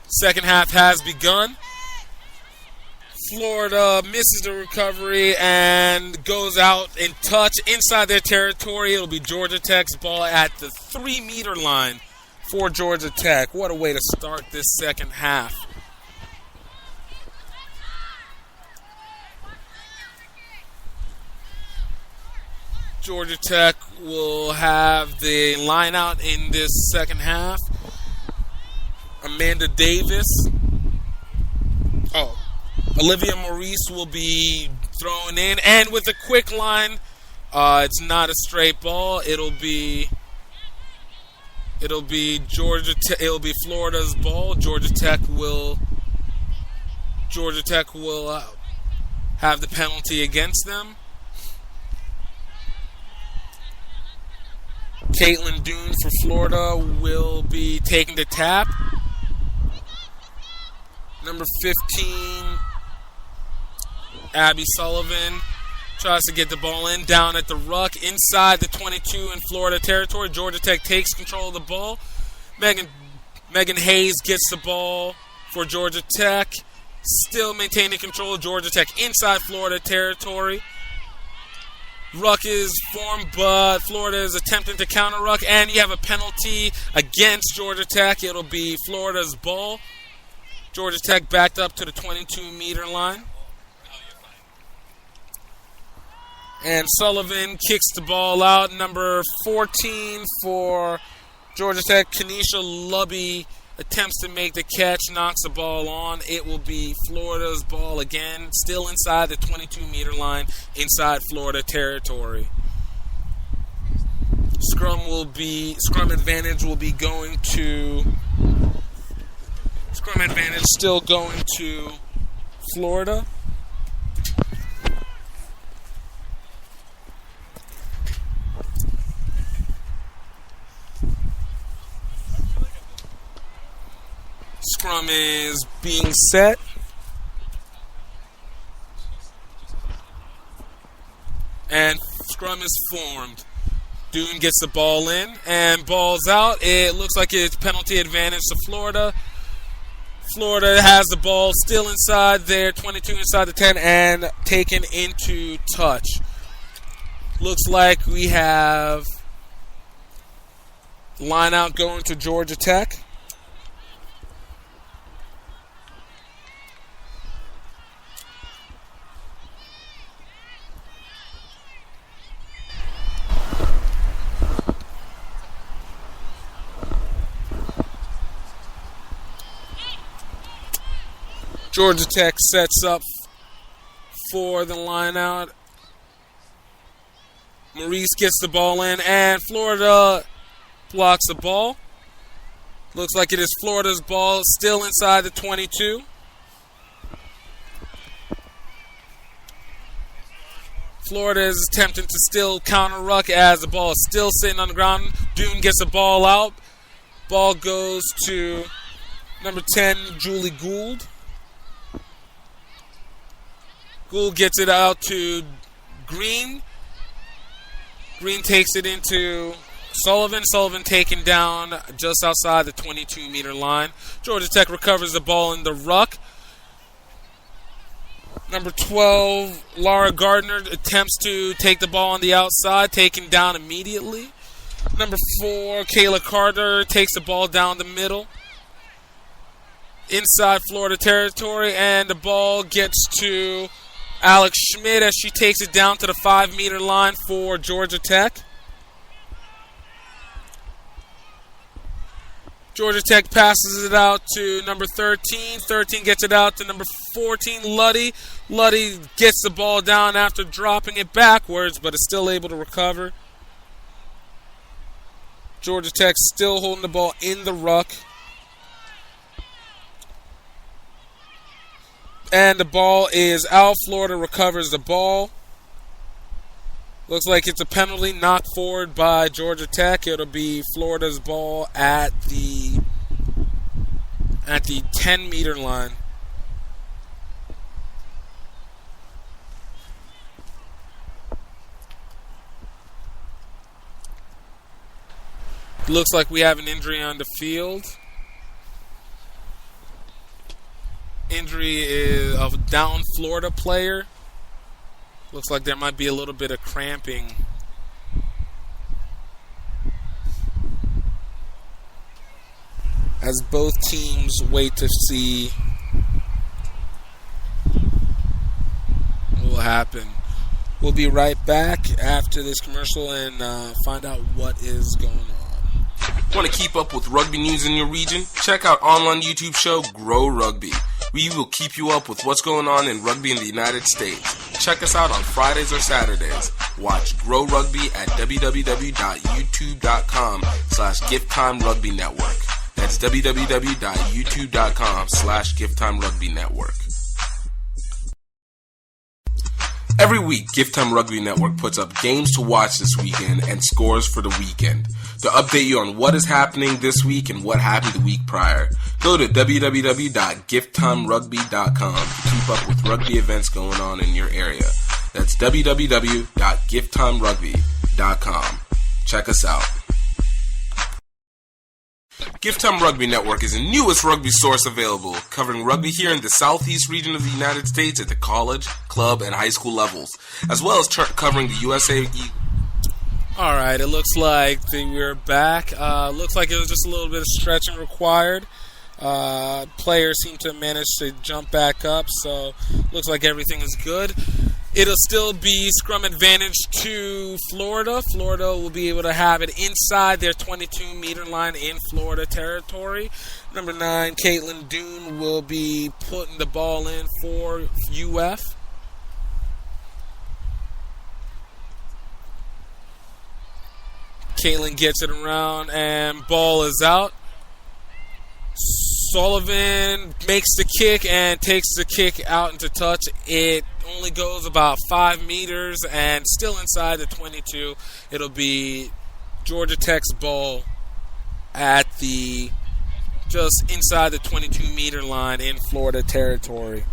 second half has begun. Florida misses the recovery and goes out in touch inside their territory. It'll be Georgia Tech's ball at the 3-meter line for Georgia Tech. What a way to start this second half. Georgia Tech will have the line out in this second half. Amanda Davis. Olivia Maurice will be thrown in, and with a quick line, it's not a straight ball. It'll be Florida's ball. Georgia Tech will have the penalty against them. Caitlin Doon for Florida will be taking the tap. Number 15, Abby Sullivan tries to get the ball in, down at the ruck, inside the 22 in Florida territory. Georgia Tech takes control of the ball. Megan Hayes gets the ball for Georgia Tech, still maintaining control of Georgia Tech inside Florida territory. Ruck is formed, but Florida is attempting to counter ruck, and you have a penalty against Georgia Tech. It'll be Florida's ball. Georgia Tech backed up to the 22-meter line. And Sullivan kicks the ball out. Number 14 for Georgia Tech, Kenesha Lubby, attempts to make the catch, knocks the ball on. It will be Florida's ball again, still inside the 22-meter line, inside Florida territory. Scrum advantage still going to Florida. Scrum is being set. And scrum is formed. Dune gets the ball in and ball's out. It looks like it's penalty advantage to Florida. Florida has the ball still inside their 22, inside the 10, and taken into touch. Looks like we have line out going to Georgia Tech. Georgia Tech sets up for the line out. Maurice gets the ball in, and Florida blocks the ball. Looks like it is Florida's ball, still inside the 22. Florida is attempting to still counter ruck as the ball is still sitting on the ground. Dune gets the ball out. Ball goes to number 10, Julie Gould. Gould gets it out to Green. Green takes it into Sullivan. Sullivan taken down just outside the 22-meter line. Georgia Tech recovers the ball in the ruck. Number 12, Laura Gardner attempts to take the ball on the outside, taken down immediately. Number 4, Kayla Carter takes the ball down the middle. Inside Florida territory, and the ball gets to Alex Schmidt as she takes it down to the 5-meter line for Georgia Tech. Georgia Tech passes it out to number 13. 13 gets it out to number 14, Luddy. Luddy gets the ball down after dropping it backwards, but is still able to recover. Georgia Tech still holding the ball in the ruck. And the ball is out. Florida recovers the ball. Looks like it's a penalty knocked forward by Georgia Tech. It'll be Florida's ball at the 10-meter line. Looks like we have an injury on the field. Injury is of a down Florida player. Looks like there might be a little bit of cramping. As both teams wait to see what will happen. We'll be right back after this commercial and find out what is going on. Want to keep up with rugby news in your region? Check out online YouTube show Grow Rugby. We will keep you up with what's going on in rugby in the United States. Check us out on Fridays or Saturdays. Watch Grow Rugby at www.youtube.com/GiftTimeRugbyNetwork. That's www.youtube.com/GiftTimeRugbyNetwork. Every week, Gift Time Rugby Network puts up games to watch this weekend and scores for the weekend. To update you on what is happening this week and what happened the week prior, go to www.gifttimerugby.com to keep up with rugby events going on in your area. That's www.gifttimerugby.com. Check us out. Gift Time Rugby Network is the newest rugby source available, covering rugby here in the southeast region of the United States at the college, club, and high school levels, as well as covering the USA Eagles. All right, it looks like we're back. Looks like it was just a little bit of stretching required. Players seem to manage to jump back up, so looks like everything is good. It'll still be scrum advantage to Florida. Florida will be able to have it inside their 22-meter line in Florida territory. Number 9, Caitlin Doon will be putting the ball in for UF. Caitlin gets it around and ball is out. Sullivan makes the kick and takes the kick out into touch. It only goes about 5 meters and still inside the 22. It'll be Georgia Tech's ball at the just inside the 22-meter line in Florida territory.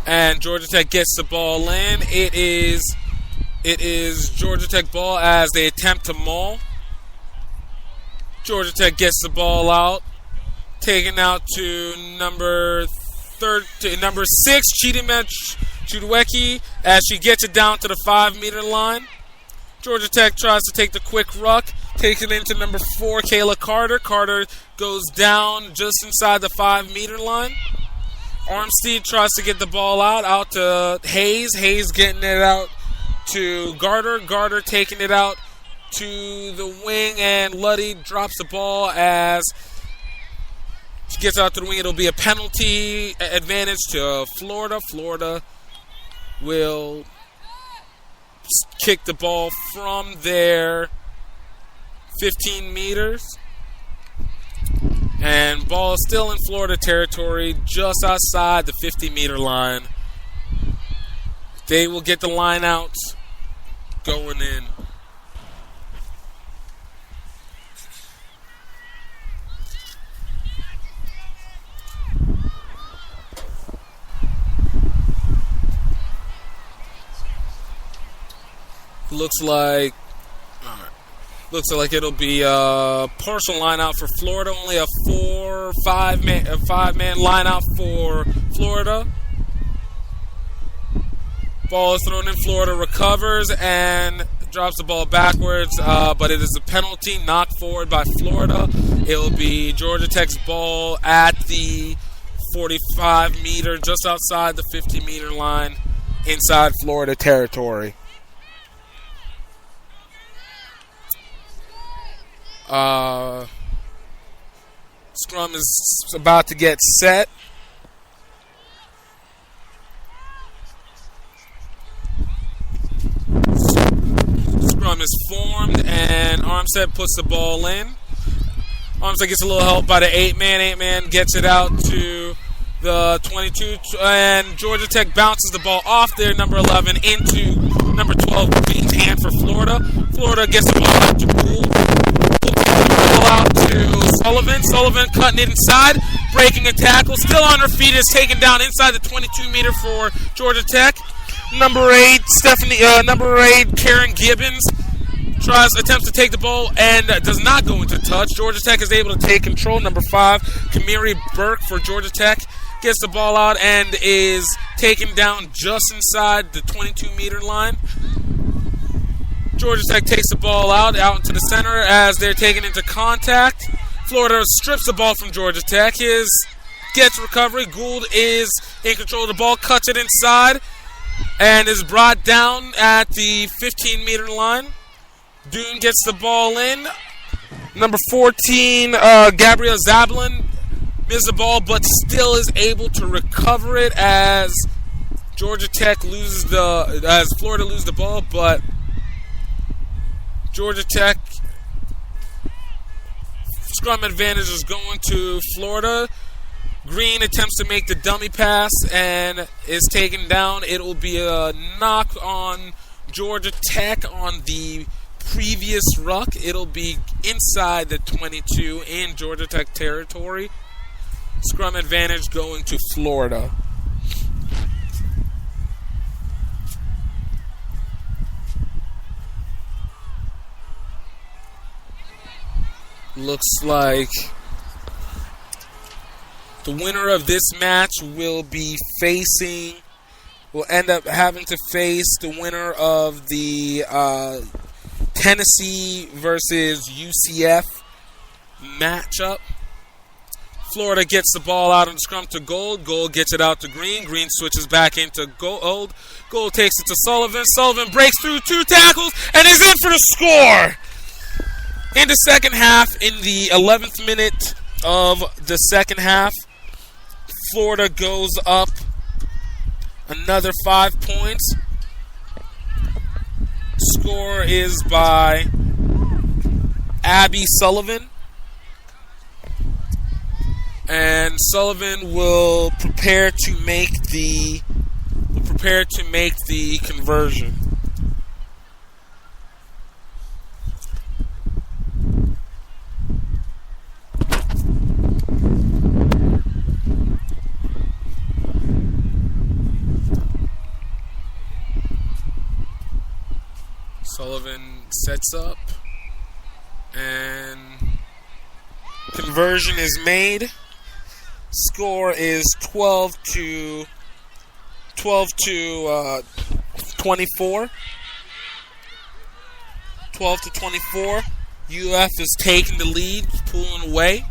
And Georgia Tech gets the ball in. It is Georgia Tech ball as they attempt to maul. Georgia Tech gets the ball out. Taken out to number 6, Chudwecki, as she gets it down to the 5-meter line. Georgia Tech tries to take the quick ruck. Takes it into number 4, Kayla Carter. Carter goes down just inside the 5-meter line. Armstead tries to get the ball out to Hayes. Hayes getting it out to Garter. Garter taking it out to the wing, and Luddy drops the ball as she gets out to the wing. It'll be a penalty advantage to Florida. Florida will kick the ball from their 15 meters. And ball is still in Florida territory, just outside the 50-meter line. They will get the line out going in. Looks like it'll be a partial line out for Florida. Only a 5-man line out for Florida. Ball is thrown in. Florida recovers and drops the ball backwards, but it is a penalty knocked forward by Florida. It will be Georgia Tech's ball at the 45-meter, just outside the 50-meter line, inside Florida territory. Scrum is about to get set. Scrum is formed, and Armstead puts the ball in. Armstead gets a little help by the 8-man. 8-man gets it out to the 22, and Georgia Tech bounces the ball off their number 11 into number 12, Green's hand for Florida. Florida gets the ball out to Gould. Out to Sullivan. Sullivan cutting it inside, breaking a tackle, still on her feet, is taken down inside the 22-meter for Georgia Tech. Number 8, Karen Gibbons attempts to take the ball and does not go into touch. Georgia Tech is able to take control. Number 5, Kamiri Burke for Georgia Tech gets the ball out and is taken down just inside the 22-meter line. Georgia Tech takes the ball out into the center as they're taken into contact. Florida strips the ball from Georgia Tech. Gets recovery. Gould is in control of the ball, cuts it inside, and is brought down at the 15-meter line. Doon gets the ball in. Number 14, Gabrielle Zablin misses the ball, but still is able to recover it as Florida loses the ball, but Georgia Tech scrum advantage is going to Florida. Green attempts to make the dummy pass and is taken down. It will be a knock on Georgia Tech on the previous ruck. It'll be inside the 22 in Georgia Tech territory. Scrum advantage going to Florida. Looks like the winner of this match will end up having to face the winner of the Tennessee versus UCF matchup. Florida gets the ball out on scrum to Gold. Gold gets it out to Green. Green switches back into Gold. Gold takes it to Sullivan. Sullivan breaks through 2 tackles and is in for the score. In the second half, in the 11th minute of the second half, Florida goes up another 5 points. Score is by Abby Sullivan. And Sullivan will prepare to make the conversion. Sullivan sets up and conversion is made. Score is 12 to 24. 12 to 24. UF is taking the lead, pulling away.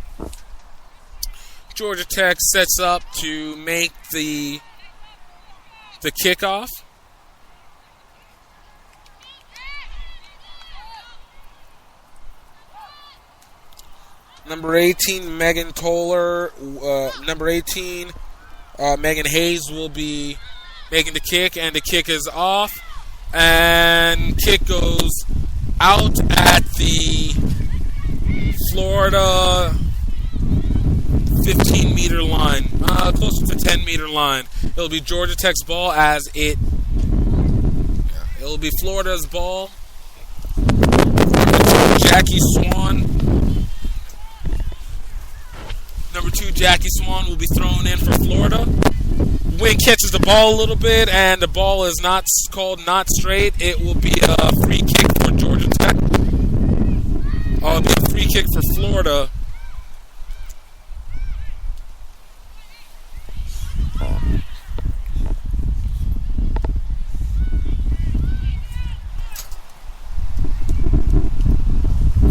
Georgia Tech sets up to make the kickoff. Number 18, Megan Toller. Number 18, Megan Hayes will be making the kick, and the kick is off. And kick goes out at the Florida 15-meter line, closer to 10-meter line. It'll be Georgia Tech's ball as it'll be Florida's ball. Jackie Swan. Number 2, Jackie Swan will be thrown in for Florida. Wing catches the ball a little bit, and the ball is not called not straight. It will be a free kick for Georgia Tech. It'll be a free kick for Florida.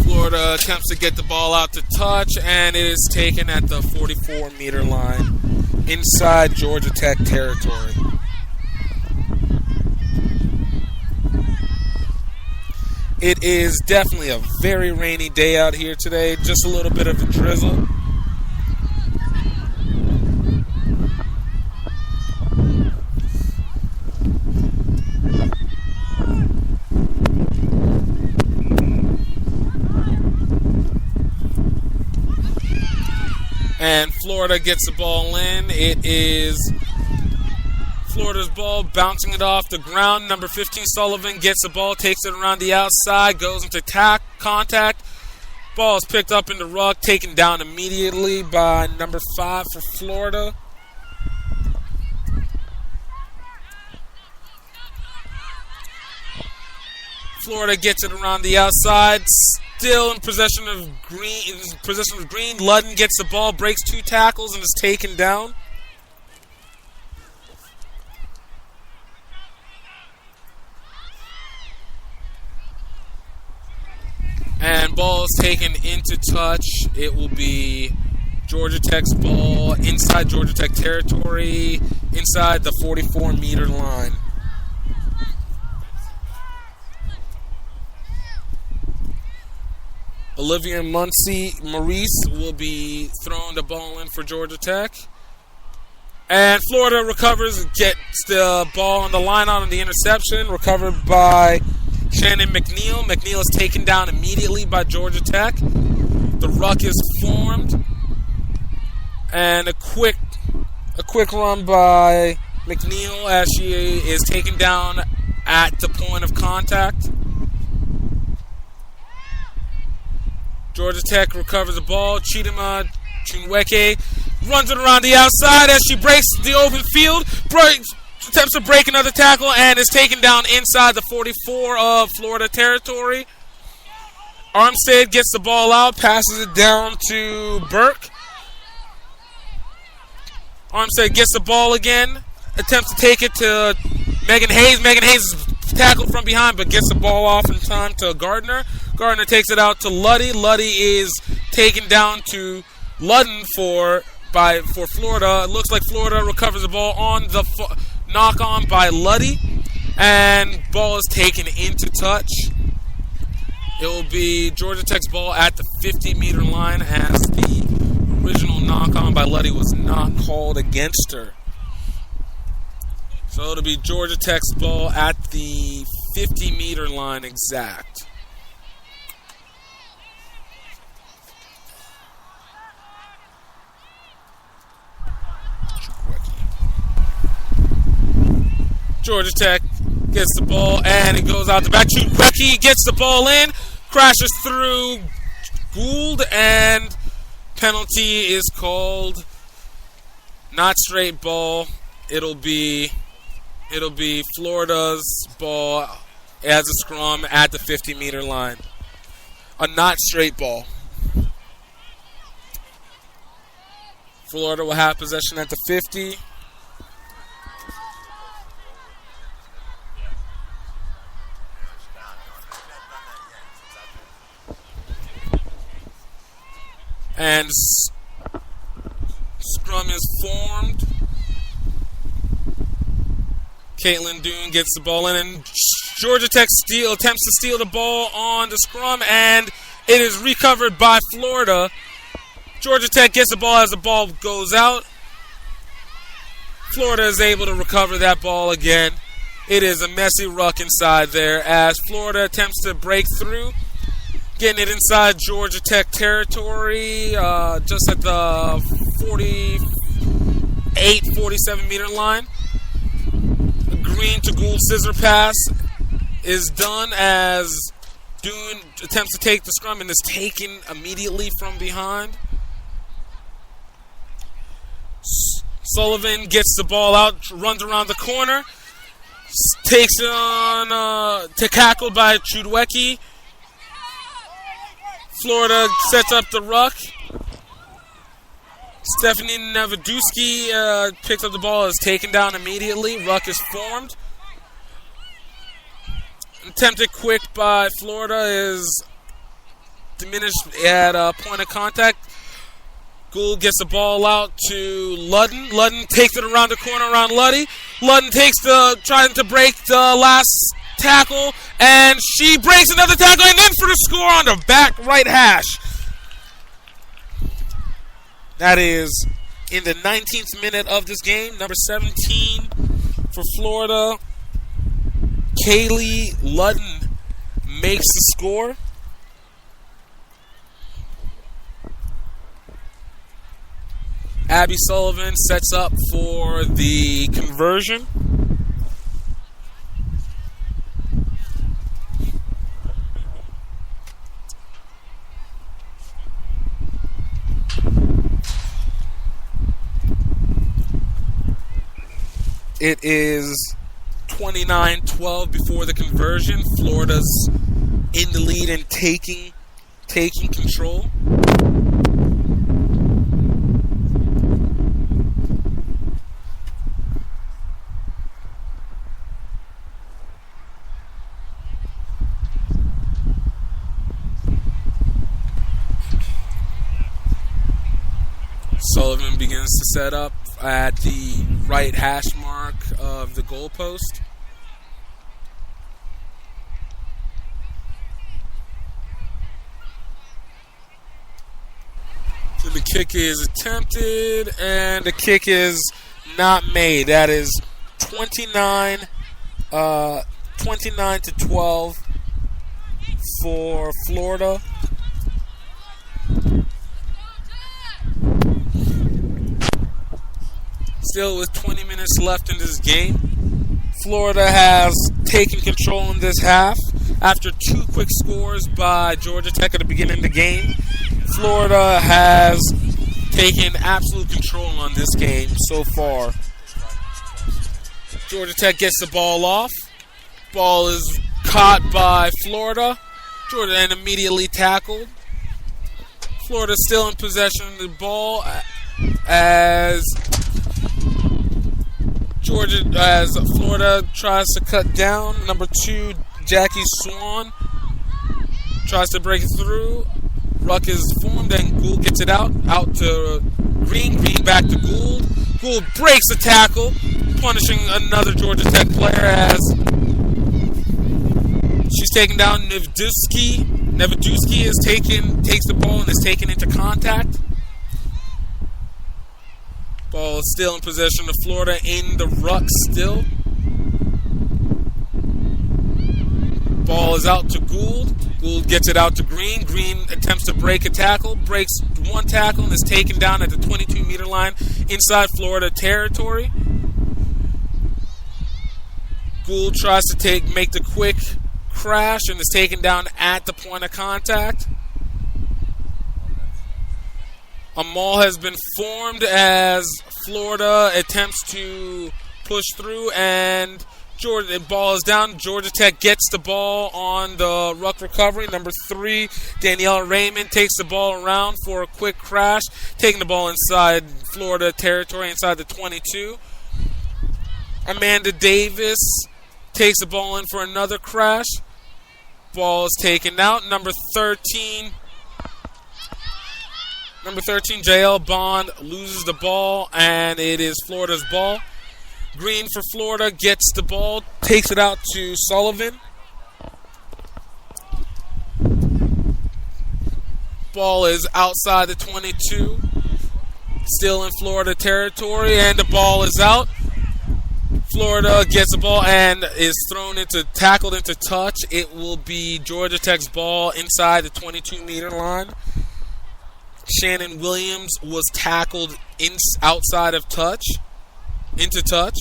Florida attempts to get the ball out to touch, and it is taken at the 44-meter line inside Georgia Tech territory. It is definitely a very rainy day out here today. Just a little bit of a drizzle. And Florida gets the ball in. It is Florida's ball, bouncing it off the ground. Number 15, Sullivan, gets the ball, takes it around the outside, goes into contact. Ball is picked up in the ruck, taken down immediately by number 5 for Florida. Florida gets it around the outside. Still in possession of Green. Ludden gets the ball, breaks 2 tackles, and is taken down. And ball is taken into touch. It will be Georgia Tech's ball inside Georgia Tech territory, inside the 44-meter line. Olivia Maurice will be throwing the ball in for Georgia Tech. And Florida recovers, gets the ball on the line out on the interception, recovered by Shannon McNeil. McNeil is taken down immediately by Georgia Tech. The ruck is formed. And a quick run by McNeil as she is taken down at the point of contact. Georgia Tech recovers the ball. Chidima Chinweke runs it around the outside as she breaks the open field. Attempts to break another tackle and is taken down inside the 44 of Florida territory. Armstead gets the ball out, passes it down to Burke. Armstead gets the ball again, attempts to take it to Megan Hayes. Megan Hayes is tackled from behind, but gets the ball off in time to Gardner. Gardner takes it out to Luddy. Luddy is taken down to Ludden for Florida. It looks like Florida recovers the ball on the knock on by Luddy, and ball is taken into touch. It will be Georgia Tech's ball at the 50-meter line, as the original knock on by Luddy was not called against her. So it'll be Georgia Tech's ball at the 50-meter line exact. Georgia Tech gets the ball, and it goes out the back. Chukwueke gets the ball in, crashes through Gould, and penalty is called. Not straight ball. It'll be Florida's ball as a scrum at the 50-meter line. A not straight ball. Florida will have possession at the 50. And scrum is formed. Caitlin Doon gets the ball in, and Georgia Tech attempts to steal the ball on the scrum, and it is recovered by Florida. Georgia Tech gets the ball as the ball goes out. Florida is able to recover that ball again. It is a messy ruck inside there as Florida attempts to break through. Getting it inside Georgia Tech territory, just at the 47-meter line. A green to Gould scissor pass is done as Doon attempts to take the scrum and is taken immediately from behind. Sullivan gets the ball out, runs around the corner, takes it on to tackle by Chukwueke. Florida sets up the ruck. Stephanie Navaduski picks up the ball, is taken down immediately. Ruck is formed. Attempted quick by Florida is diminished at point of contact. Gould gets the ball out to Ludden. Ludden takes it around the corner around Luddy. Ludden trying to break the last tackle, and she breaks another tackle, and then for the score on the back right hash. That is in the 19th minute of this game. Number 17 for Florida, Kaylee Ludden makes the score. Abby Sullivan sets up for the conversion. It is 29-12 before the conversion. Florida's in the lead and taking control. Sullivan begins to set up at the right hash mark of the goalpost. So the kick is attempted, and the kick is not made. That is 29-12 for Florida. Still with 20 minutes left in this game. Florida has taken control in this half. After two quick scores by Georgia Tech at the beginning of the game, Florida has taken absolute control on this game so far. Georgia Tech gets the ball off. Ball is caught by Florida. Georgia and immediately tackled. Florida still in possession of the ball as Georgia, as Florida tries to cut down. Number 2, Jackie Swan tries to break it through. Ruck is formed, and Gould gets it out to Green. Green back to Gould. Gould breaks the tackle, punishing another Georgia Tech player as she's taken down. Neveduski takes the ball and is taken into contact. Ball is still in possession of Florida in the ruck still. Ball is out to Gould. Gould gets it out to Green. Green attempts to break a tackle, breaks one tackle, and is taken down at the 22-meter line inside Florida territory. Gould tries to make the quick crash and is taken down at the point of contact. A maul has been formed as Florida attempts to push through, and the ball is down. Georgia Tech gets the ball on the ruck recovery. Number 3, Danielle Raymond takes the ball around for a quick crash, taking the ball inside Florida territory, inside the 22. Amanda Davis takes the ball in for another crash. Ball is taken out. Number 13, JL Bond loses the ball, and it is Florida's ball. Green for Florida gets the ball, takes it out to Sullivan. Ball is outside the 22, still in Florida territory, and the ball is out. Florida gets the ball and is tackled into touch. It will be Georgia Tech's ball inside the 22-meter line. Shannon Williams was tackled outside of into touch.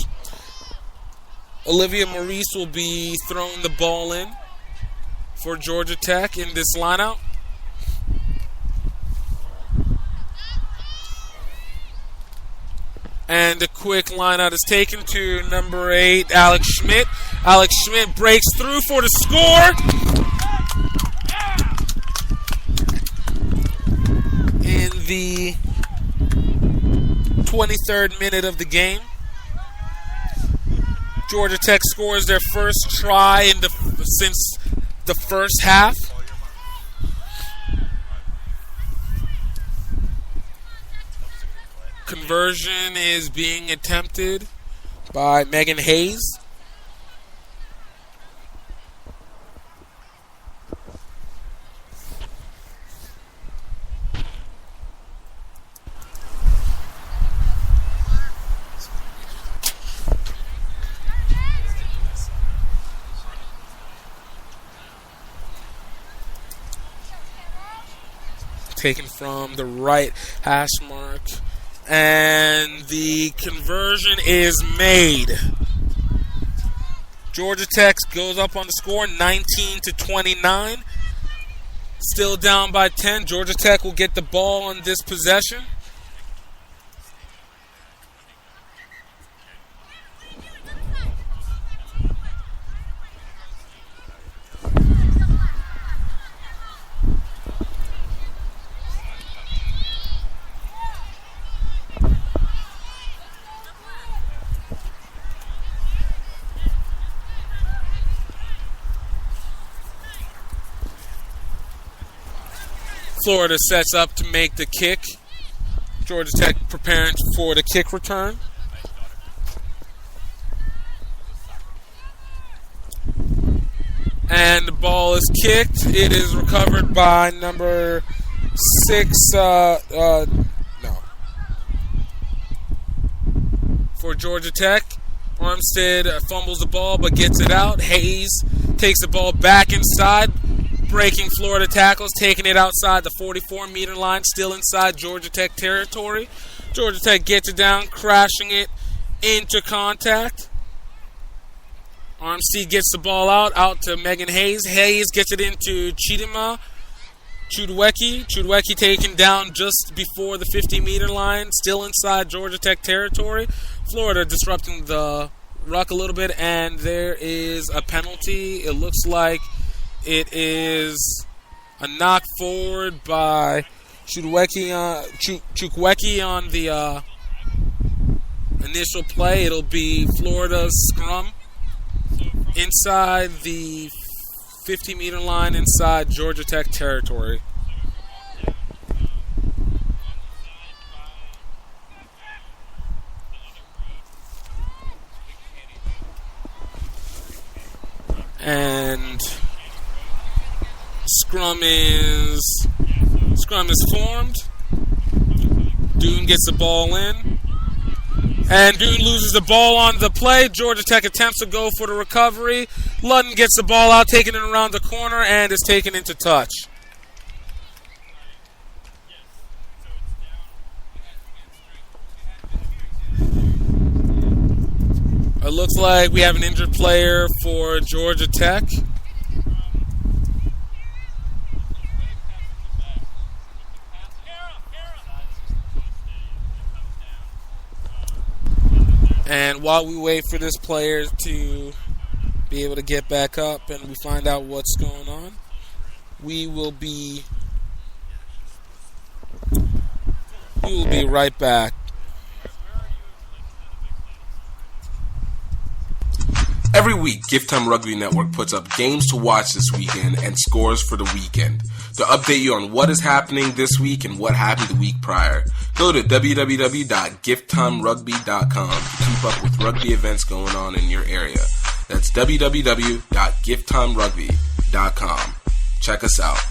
Olivia Maurice will be throwing the ball in for Georgia Tech in this lineout. And a quick lineout is taken to number 8, Alex Schmidt. Alex Schmidt breaks through for the score. In the 23rd minute of the game, Georgia Tech scores their first try since the first half. Conversion is being attempted by Megan Hayes. Taken from the right hash mark. And the conversion is made. Georgia Tech goes up on the score 19-29. Still down by 10. Georgia Tech will get the ball on this possession. Florida sets up to make the kick. Georgia Tech preparing for the kick return. And the ball is kicked. It is recovered by number 6. For Georgia Tech. Armstead fumbles the ball but gets it out. Hayes takes the ball back inside, breaking Florida tackles, taking it outside the 44-meter line, still inside Georgia Tech territory. Georgia Tech gets it down, crashing it into contact. Armstead gets the ball out to Megan Hayes. Hayes gets it into Chidima Chudwecki. Chudwecki taken down just before the 50-meter line, still inside Georgia Tech territory. Florida disrupting the ruck a little bit, and there is a penalty. It looks like it is a knock forward by Chukwueke on the initial play. It'll be Florida's scrum inside the 50-meter line inside Georgia Tech territory. And scrum is formed. Doon gets the ball in. And Doon loses the ball on the play. Georgia Tech attempts to go for the recovery. Ludden gets the ball out, taking it around the corner, and is taken into touch. It looks like we have an injured player for Georgia Tech. And while we wait for this player to be able to get back up and we find out what's going on, we will be right back. Every week, Gift Time Rugby Network puts up games to watch this weekend and scores for the weekend. To update you on what is happening this week and what happened the week prior, go to www.gifttimerugby.com to keep up with rugby events going on in your area. That's www.gifttimerugby.com. Check us out.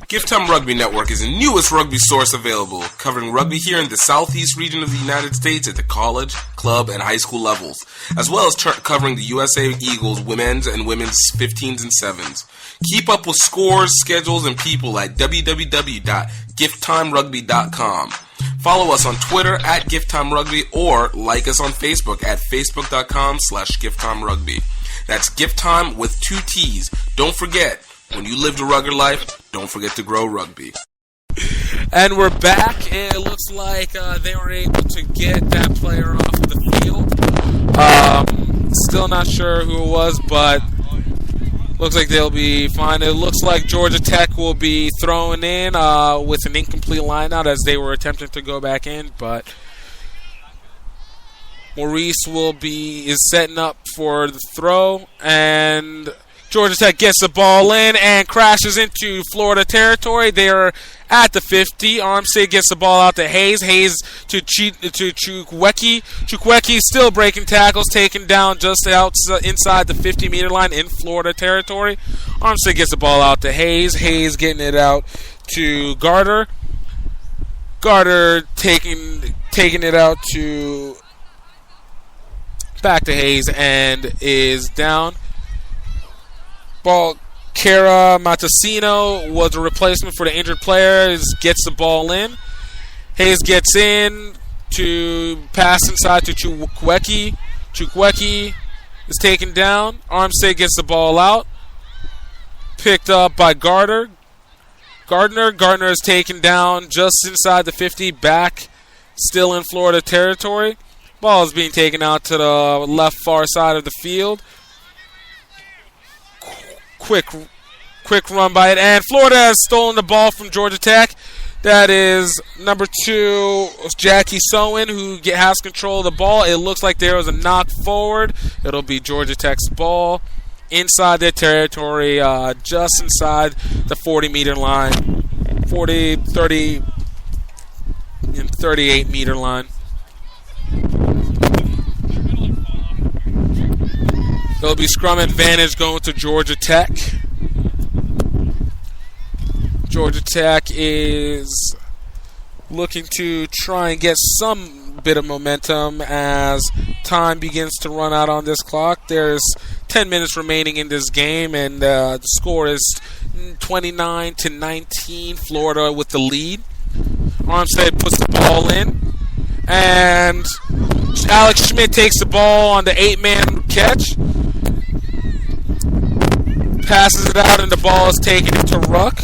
Gift Time Rugby Network is the newest rugby source available, covering rugby here in the southeast region of the United States at the college, club, and high school levels, as well as covering the USA Eagles women's and women's 15s and 7s. Keep up with scores, schedules, and people at www.gifttimerugby.com. Follow us on Twitter at GiftTimeRugby or like us on Facebook at facebook.com/GiftTimeRugby. That's Gift Time with 2 T's. Don't forget, when you live the rugged life, don't forget to grow rugby. And we're back. It looks like they were able to get that player off the field. Still not sure who it was, but looks like they'll be fine. It looks like Georgia Tech will be throwing in with an incomplete lineout as they were attempting to go back in, but Maurice is setting up for the throw, and Georgia Tech gets the ball in and crashes into Florida territory. They are at the 50. Armstead gets the ball out to Hayes. Hayes to Chukwueke. Chukwueke still breaking tackles, taken down just inside the 50-meter line in Florida territory. Armstead gets the ball out to Hayes. Hayes getting it out to Garter. Garter taking it out to back to Hayes and is down. Ball, Kara Matasino was a replacement for the injured player. Gets the ball in. Hayes gets in to pass inside to Chukwueke. Chukwueke is taken down. Armstead gets the ball out. Picked up by Gardner. Gardner is taken down just inside the 50, back still in Florida territory. Ball is being taken out to the left far side of the field. Quick run by it, and Florida has stolen the ball from Georgia Tech. That is number 2, Jackie Sowen, who has control of the ball. It looks like there was a knock forward. It'll be Georgia Tech's ball inside their territory, just inside the 40-meter line, 40, 30, and 38-meter line. There'll be scrum advantage going to Georgia Tech. Georgia Tech is looking to try and get some bit of momentum as time begins to run out on this clock. There's 10 minutes remaining in this game, and the score is 29-19. Florida with the lead. Armstead puts the ball in, and Alex Schmidt takes the ball on the 8-man catch. Passes it out, and the ball is taken into ruck.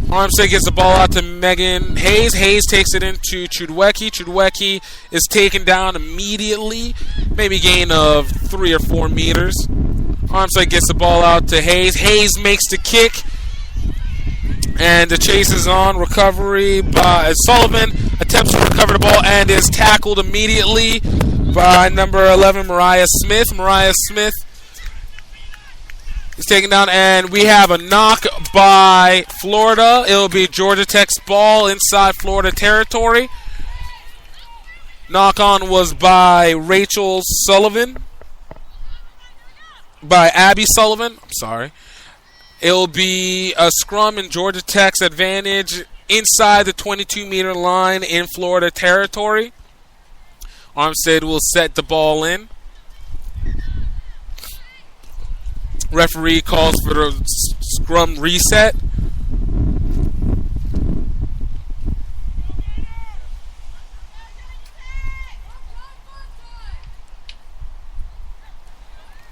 Armstead gets the ball out to Megan Hayes. Hayes takes it into Chukwueke. Chukwueke is taken down immediately, maybe gain of 3 or 4 meters. Armstead gets the ball out to Hayes. Hayes makes the kick. And the chase is on. Recovery by Sullivan. Attempts to recover the ball and is tackled immediately by number 11, Mariah Smith. Mariah Smith is taken down, and we have a knock by Florida. It'll be Georgia Tech's ball inside Florida territory. Knock on was by Rachel Sullivan. By Abby Sullivan. I'm sorry. It'll be a scrum in Georgia Tech's advantage inside the 22-meter line in Florida territory. Armstead will set the ball in. Referee calls for the scrum reset.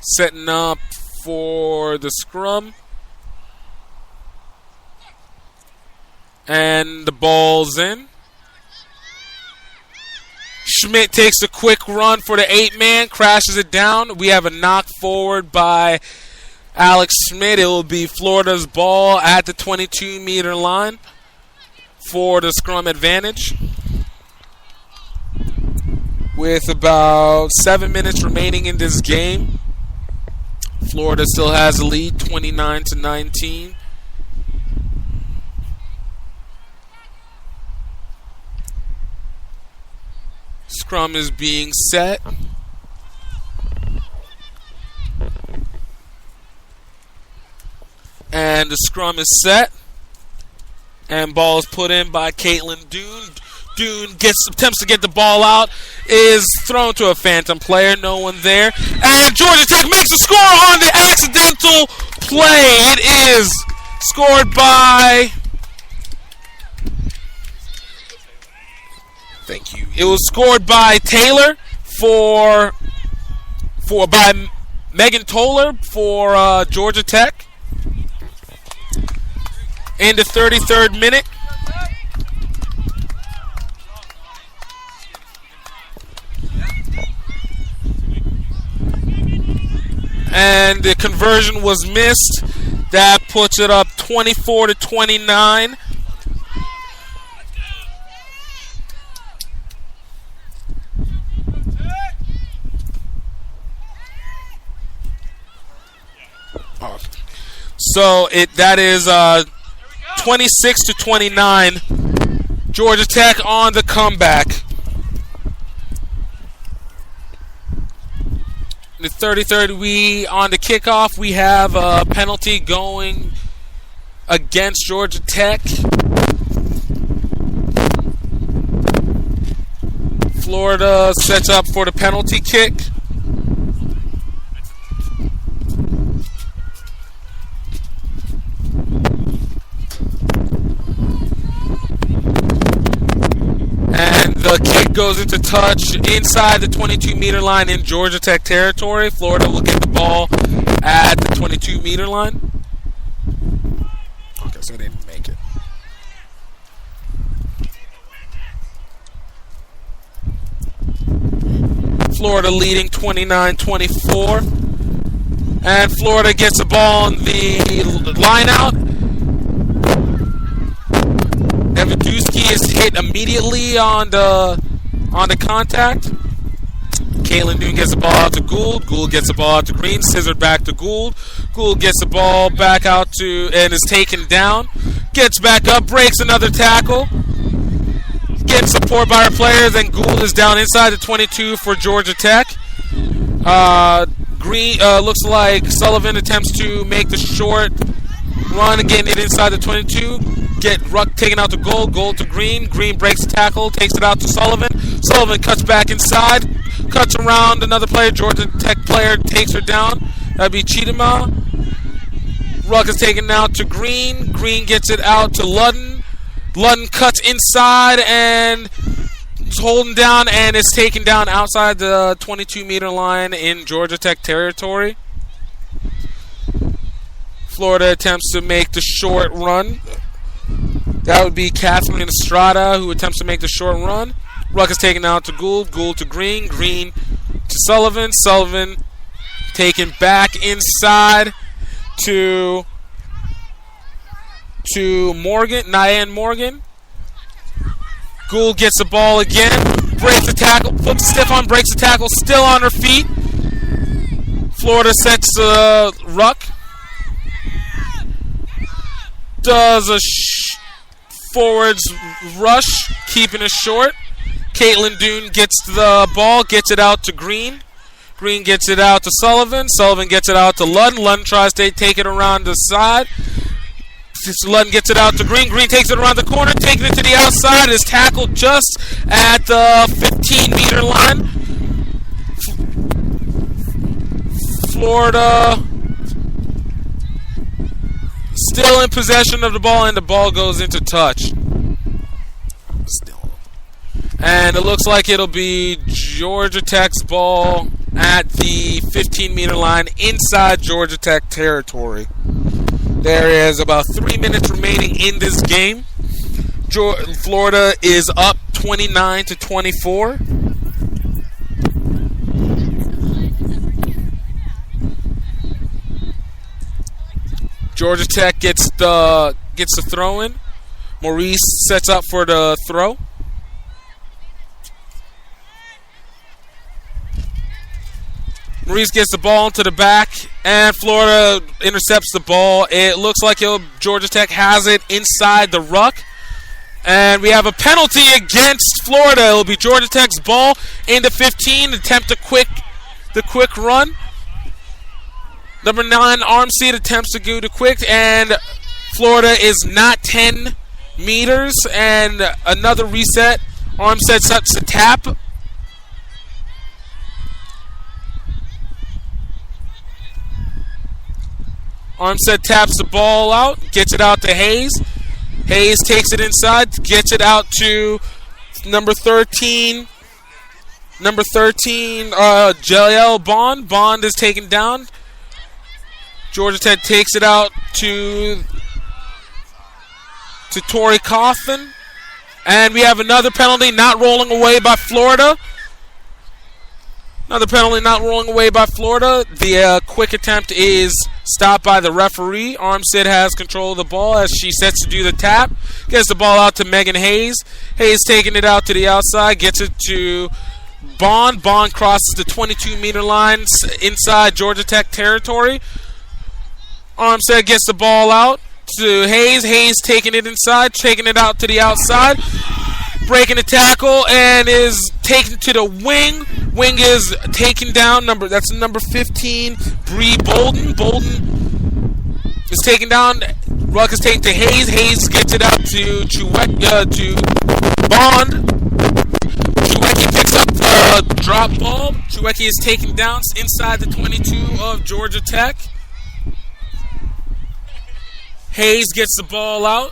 Setting up for the scrum. And the ball's in. Schmidt takes a quick run for the 8-man, crashes it down. We have a knock forward by Alex Schmidt. It will be Florida's ball at the 22-meter line for the scrum advantage. With about 7 minutes remaining in this game, Florida still has the lead, 29-19. Scrum is being set. And the scrum is set. And ball is put in by Caitlin Dune. Dune attempts to get the ball out. Is thrown to a phantom player. No one there. And Georgia Tech makes a score on the accidental play. It is scored by... Thank you. It was scored by Taylor by Megan Toller for Georgia Tech in the 33rd minute. And the conversion was missed. That puts it up 24-29. So that is 26-29. Georgia Tech on the comeback. In the 33rd, on the kickoff, we have a penalty going against Georgia Tech. Florida sets up for the penalty kick. And the kick goes into touch inside the 22-meter line in Georgia Tech territory. Florida will get the ball at the 22-meter line. Okay, so they didn't make it. Florida leading 29-24. And Florida gets the ball on the line out. Evaduski is hit immediately on the contact. Caitlin Dune gets the ball out to Gould. Gould gets the ball out to Green. Scissored back to Gould. Gould gets the ball back out to and is taken down. Gets back up, breaks another tackle. Gets support by our players, and Gould is down inside the 22 for Georgia Tech. Green looks like Sullivan attempts to make the short run, getting it inside the 22. Get Ruck taken out to Gould. Gould to Green. Green breaks the tackle, takes it out to Sullivan. Sullivan cuts back inside, cuts around another player. Georgia Tech player takes her down. That'd be Cheetama. Ruck is taken out to Green. Green gets it out to Ludden. Ludden cuts inside and is holding down and is taken down outside the 22-meter line in Georgia Tech territory. Florida attempts to make the short run. That would be Catherine Estrada who attempts to make the short run. Ruck is taken out to Gould. Gould to Green. Green to Sullivan. Sullivan taken back inside to to Morgan, Nyan Morgan. Gould gets the ball again, breaks the tackle, puts stiff on, breaks the tackle, still on her feet. Florida sets the ruck. Does a forwards rush, keeping it short. Caitlin Doon gets the ball, gets it out to Green. Green gets it out to Sullivan. Sullivan gets it out to Ludden. Ludden tries to take it around the side. Ludden gets it out to Green. Green takes it around the corner, taking it to the outside. Is tackled just at the 15-meter line. Florida still in possession of the ball, and the ball goes into touch. Still. And it looks like it'll be Georgia Tech's ball at the 15-meter line inside Georgia Tech territory. There is about 3 minutes remaining in this game. Florida is up 29-24. Georgia Tech gets the throw in. Maurice sets up for the throw. Maurice gets the ball into the back, and Florida intercepts the ball. It looks like Georgia Tech has it inside the ruck. And we have a penalty against Florida. It'll be Georgia Tech's ball into 15, attempt the quick run. Number 9, Armstead attempts to go to quick, and Florida is not 10 meters. And another reset. Armstead sets a tap. Armstead taps the ball out, gets it out to Hayes. Hayes takes it inside, gets it out to number 13. Number 13, Jael Bond. Bond is taken down. Georgia Tech takes it out to Tori Coffin. And we have another penalty not rolling away by Florida. Another penalty not rolling away by Florida. The quick attempt is stopped by the referee. Armstead has control of the ball as she sets to do the tap. Gets the ball out to Megan Hayes. Hayes taking it out to the outside. Gets it to Bond. Bond crosses the 22-meter line inside Georgia Tech territory. Armstead gets the ball out to Hayes. Hayes taking it inside, taking it out to the outside. Breaking the tackle and is taken to the wing. Wing is taken down. That's number 15, Bree Bolden. Bolden is taken down. Ruck is taken to Hayes. Hayes gets it out to Bond. Chewecki picks up the drop ball. Chewecki is taken down inside the 22 of Georgia Tech. Hayes gets the ball out.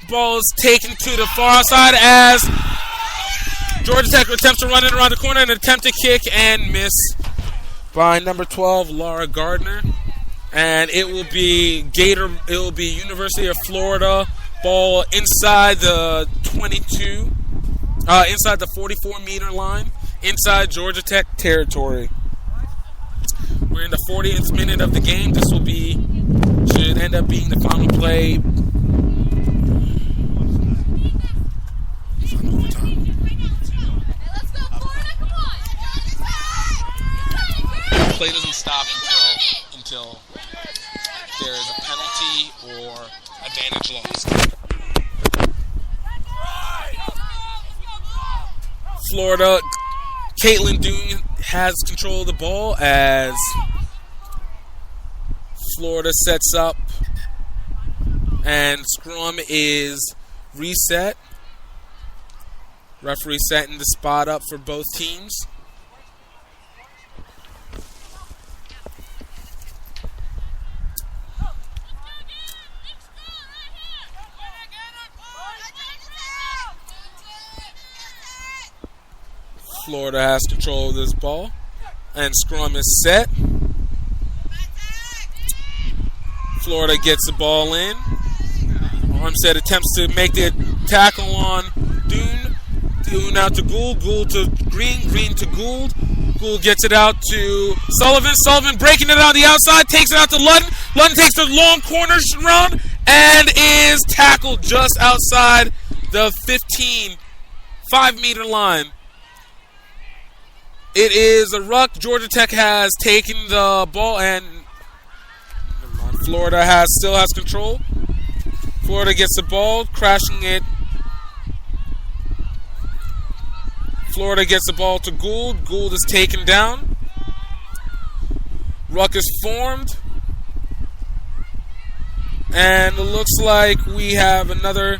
Ball is taken to the far side as Georgia Tech attempts to run it around the corner and attempt to kick and miss by number 12, Laura Gardner. And it will be University of Florida ball inside the 22, inside the 44-meter line, inside Georgia Tech territory. We're in the 40th minute of the game. This should end up being the final play. Play doesn't stop until there is a penalty or advantage lost. Florida, Caitlin Doon has control of the ball as Florida sets up and scrum is reset. Referee setting the spot up for both teams. Florida has control of this ball. And scrum is set. Florida gets the ball in. Armstead attempts to make the tackle on Doon. Doon out to Gould. Gould to Green. Green to Gould. Gould gets it out to Sullivan. Sullivan breaking it on the outside. Takes it out to Ludden. Ludden takes the long corner run and is tackled just outside the 5-meter line. It is a ruck. Georgia Tech has taken the ball, and Florida still has control. Florida gets the ball, crashing it. Florida gets the ball to Gould. Gould is taken down. Ruck is formed. And it looks like we have another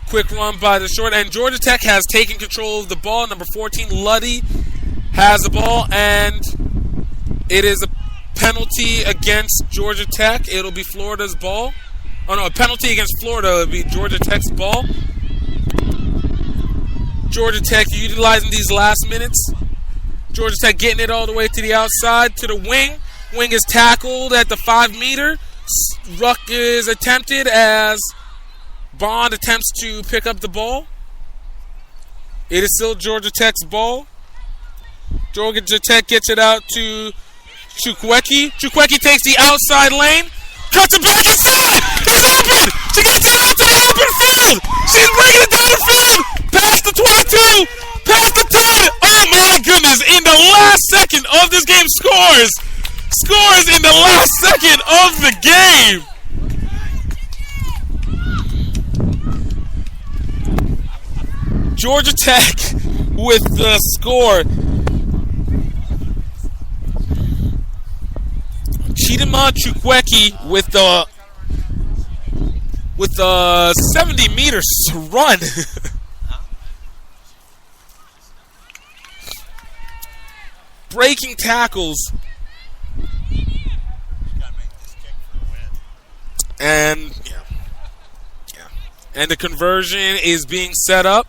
quick run by the short. And Georgia Tech has taken control of the ball. Number 14, Luddy, has the ball. And it is a penalty against Georgia Tech. It'll be Florida's ball. Oh, no, a penalty against Florida. It'll be Georgia Tech's ball. Georgia Tech utilizing these last minutes. Georgia Tech getting it all the way to the outside, to the wing. Wing is tackled at the 5-meter. Ruck is attempted as Bond attempts to pick up the ball. It is still Georgia Tech's ball. Georgia Tech gets it out to Chukwueke. Chukwueke takes the outside lane. Cuts it back inside. He's open. She gets it out to the open field. She's bringing it down the field. Past the 22. Past the 10. Oh my goodness. In the last second of this game, scores in the last second of the game. Georgia Tech with the score. Chidima Chukwueke with the 70-meter run. Breaking tackles. And and the conversion is being set up.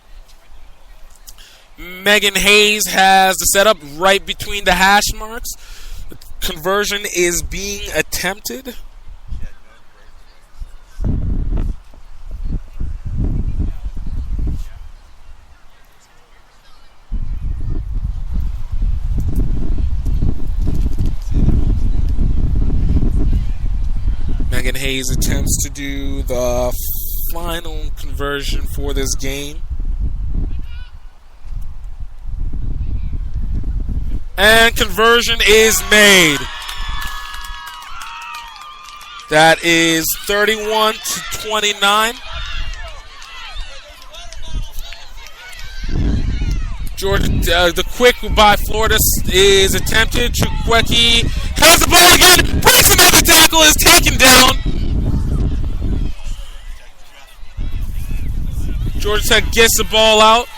Megan Hayes has the setup right between the hash marks. The conversion is being attempted. Megan Hayes attempts to do the final conversion for this game. And conversion is made. That is 31-29. Georgia, the quick by Florida is attempted. Chukwueke has the ball again, breaks another tackle, is taken down. Georgia Tech gets the ball out.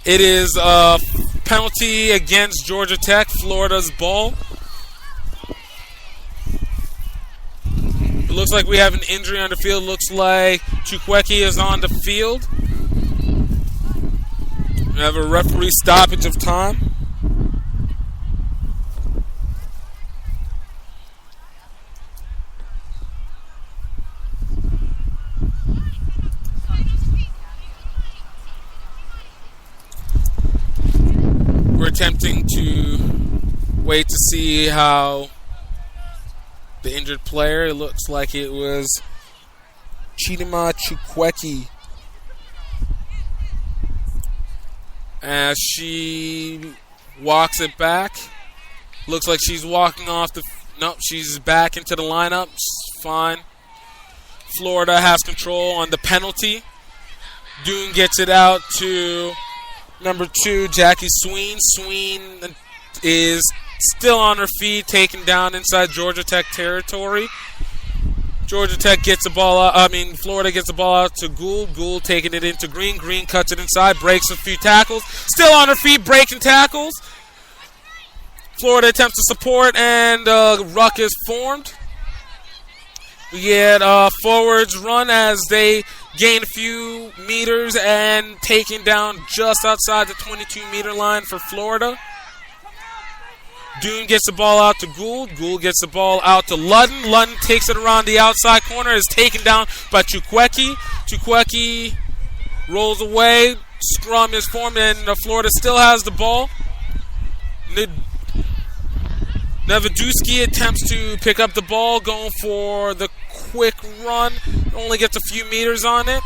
It is a penalty against Georgia Tech, Florida's ball. It looks like we have an injury on the field. Looks like Chukwueke is on the field. We have a referee stoppage of time. We're attempting to wait to see how the injured player, it looks like it was Chidima Chukwueke. As she walks it back. Looks like she's walking off the... Nope, she's back into the lineup. Fine. Florida has control on the penalty. Doon gets it out to number 2, Jackie Sween. Sween is still on her feet, taken down inside Georgia Tech territory. Georgia Tech gets the ball out. Florida gets the ball out to Gould. Gould taking it into Green. Green cuts it inside, breaks a few tackles. Still on her feet, breaking tackles. Florida attempts to support, and ruck is formed. We get forwards run as they gain a few meters and taken down just outside the 22-meter line for Florida. Doon gets the ball out to Gould. Gould gets the ball out to Ludden. Ludden takes it around the outside corner. Is taken down by Chukwueke. Chukwueke rolls away. Scrum is formed, and Florida still has the ball. Nevedusky attempts to pick up the ball, going for the quick run. Only gets a few meters on it.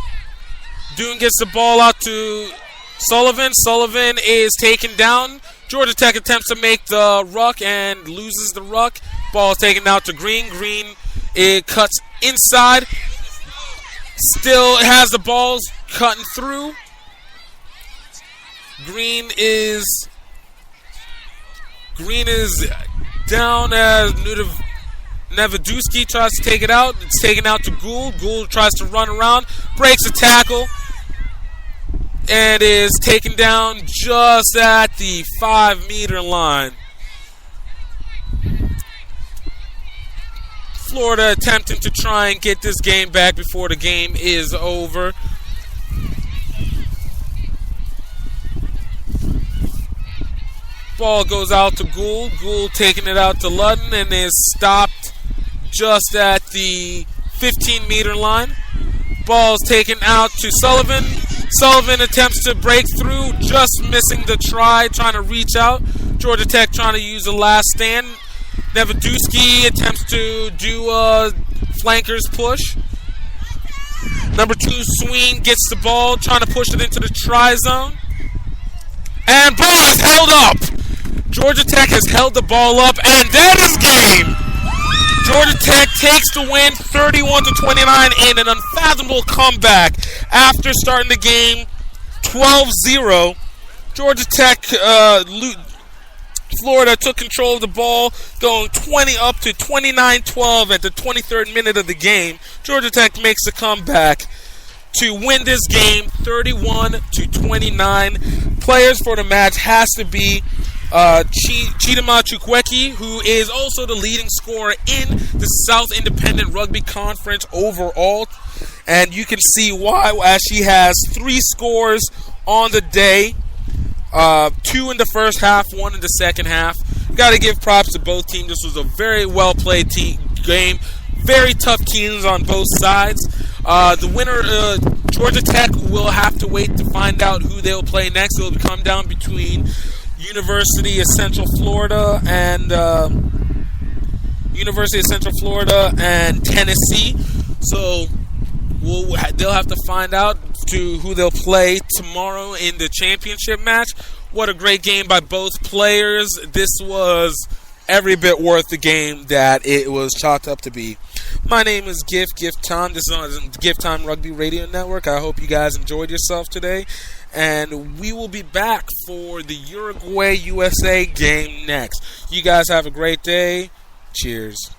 Doon gets the ball out to Sullivan. Sullivan is taken down. Georgia Tech attempts to make the ruck and loses the ruck. Ball is taken out to Green. Green, it cuts inside. Still has the balls cutting through. Green is down as Nevedusky tries to take it out. It's taken out to Gould. Gould tries to run around, breaks a tackle, and is taken down just at the 5-meter line. Florida attempting to try and get this game back before the game is over. Ball goes out to Gould. Gould taking it out to Ludden and is stopped just at the 15-meter line. Ball's taken out to Sullivan. Sullivan attempts to break through, just missing the try, trying to reach out. Georgia Tech trying to use a last stand. Nevedusky attempts to do a flanker's push. Number 2, Sween gets the ball, trying to push it into the try zone. And ball is held up. Georgia Tech has held the ball up, and that is game. Georgia Tech takes the win 31-29 in an unfathomable comeback after starting the game 12-0. Georgia Tech, Florida took control of the ball, going 20 up to 29-12 at the 23rd minute of the game. Georgia Tech makes a comeback to win this game 31-29. Players for the match has to be Chidima Chukwueke, who is also the leading scorer in the South Independent Rugby Conference overall. And you can see why, as she has 3 scores on the day. 2 in the first half, 1 in the second half. Got to give props to both teams. This was a very well-played game. Very tough teams on both sides. The winner, Georgia Tech, will have to wait to find out who they'll play next. It will come down between University of Central Florida and Tennessee. So they'll have to find out to who they'll play tomorrow in the championship match. What a great game by both players. This was every bit worth the game that it was chalked up to be. My name is Gift Time. This is on the Gift Time Rugby Radio Network. I hope you guys enjoyed yourself today. And we will be back for the Uruguay-USA game next. You guys have a great day. Cheers.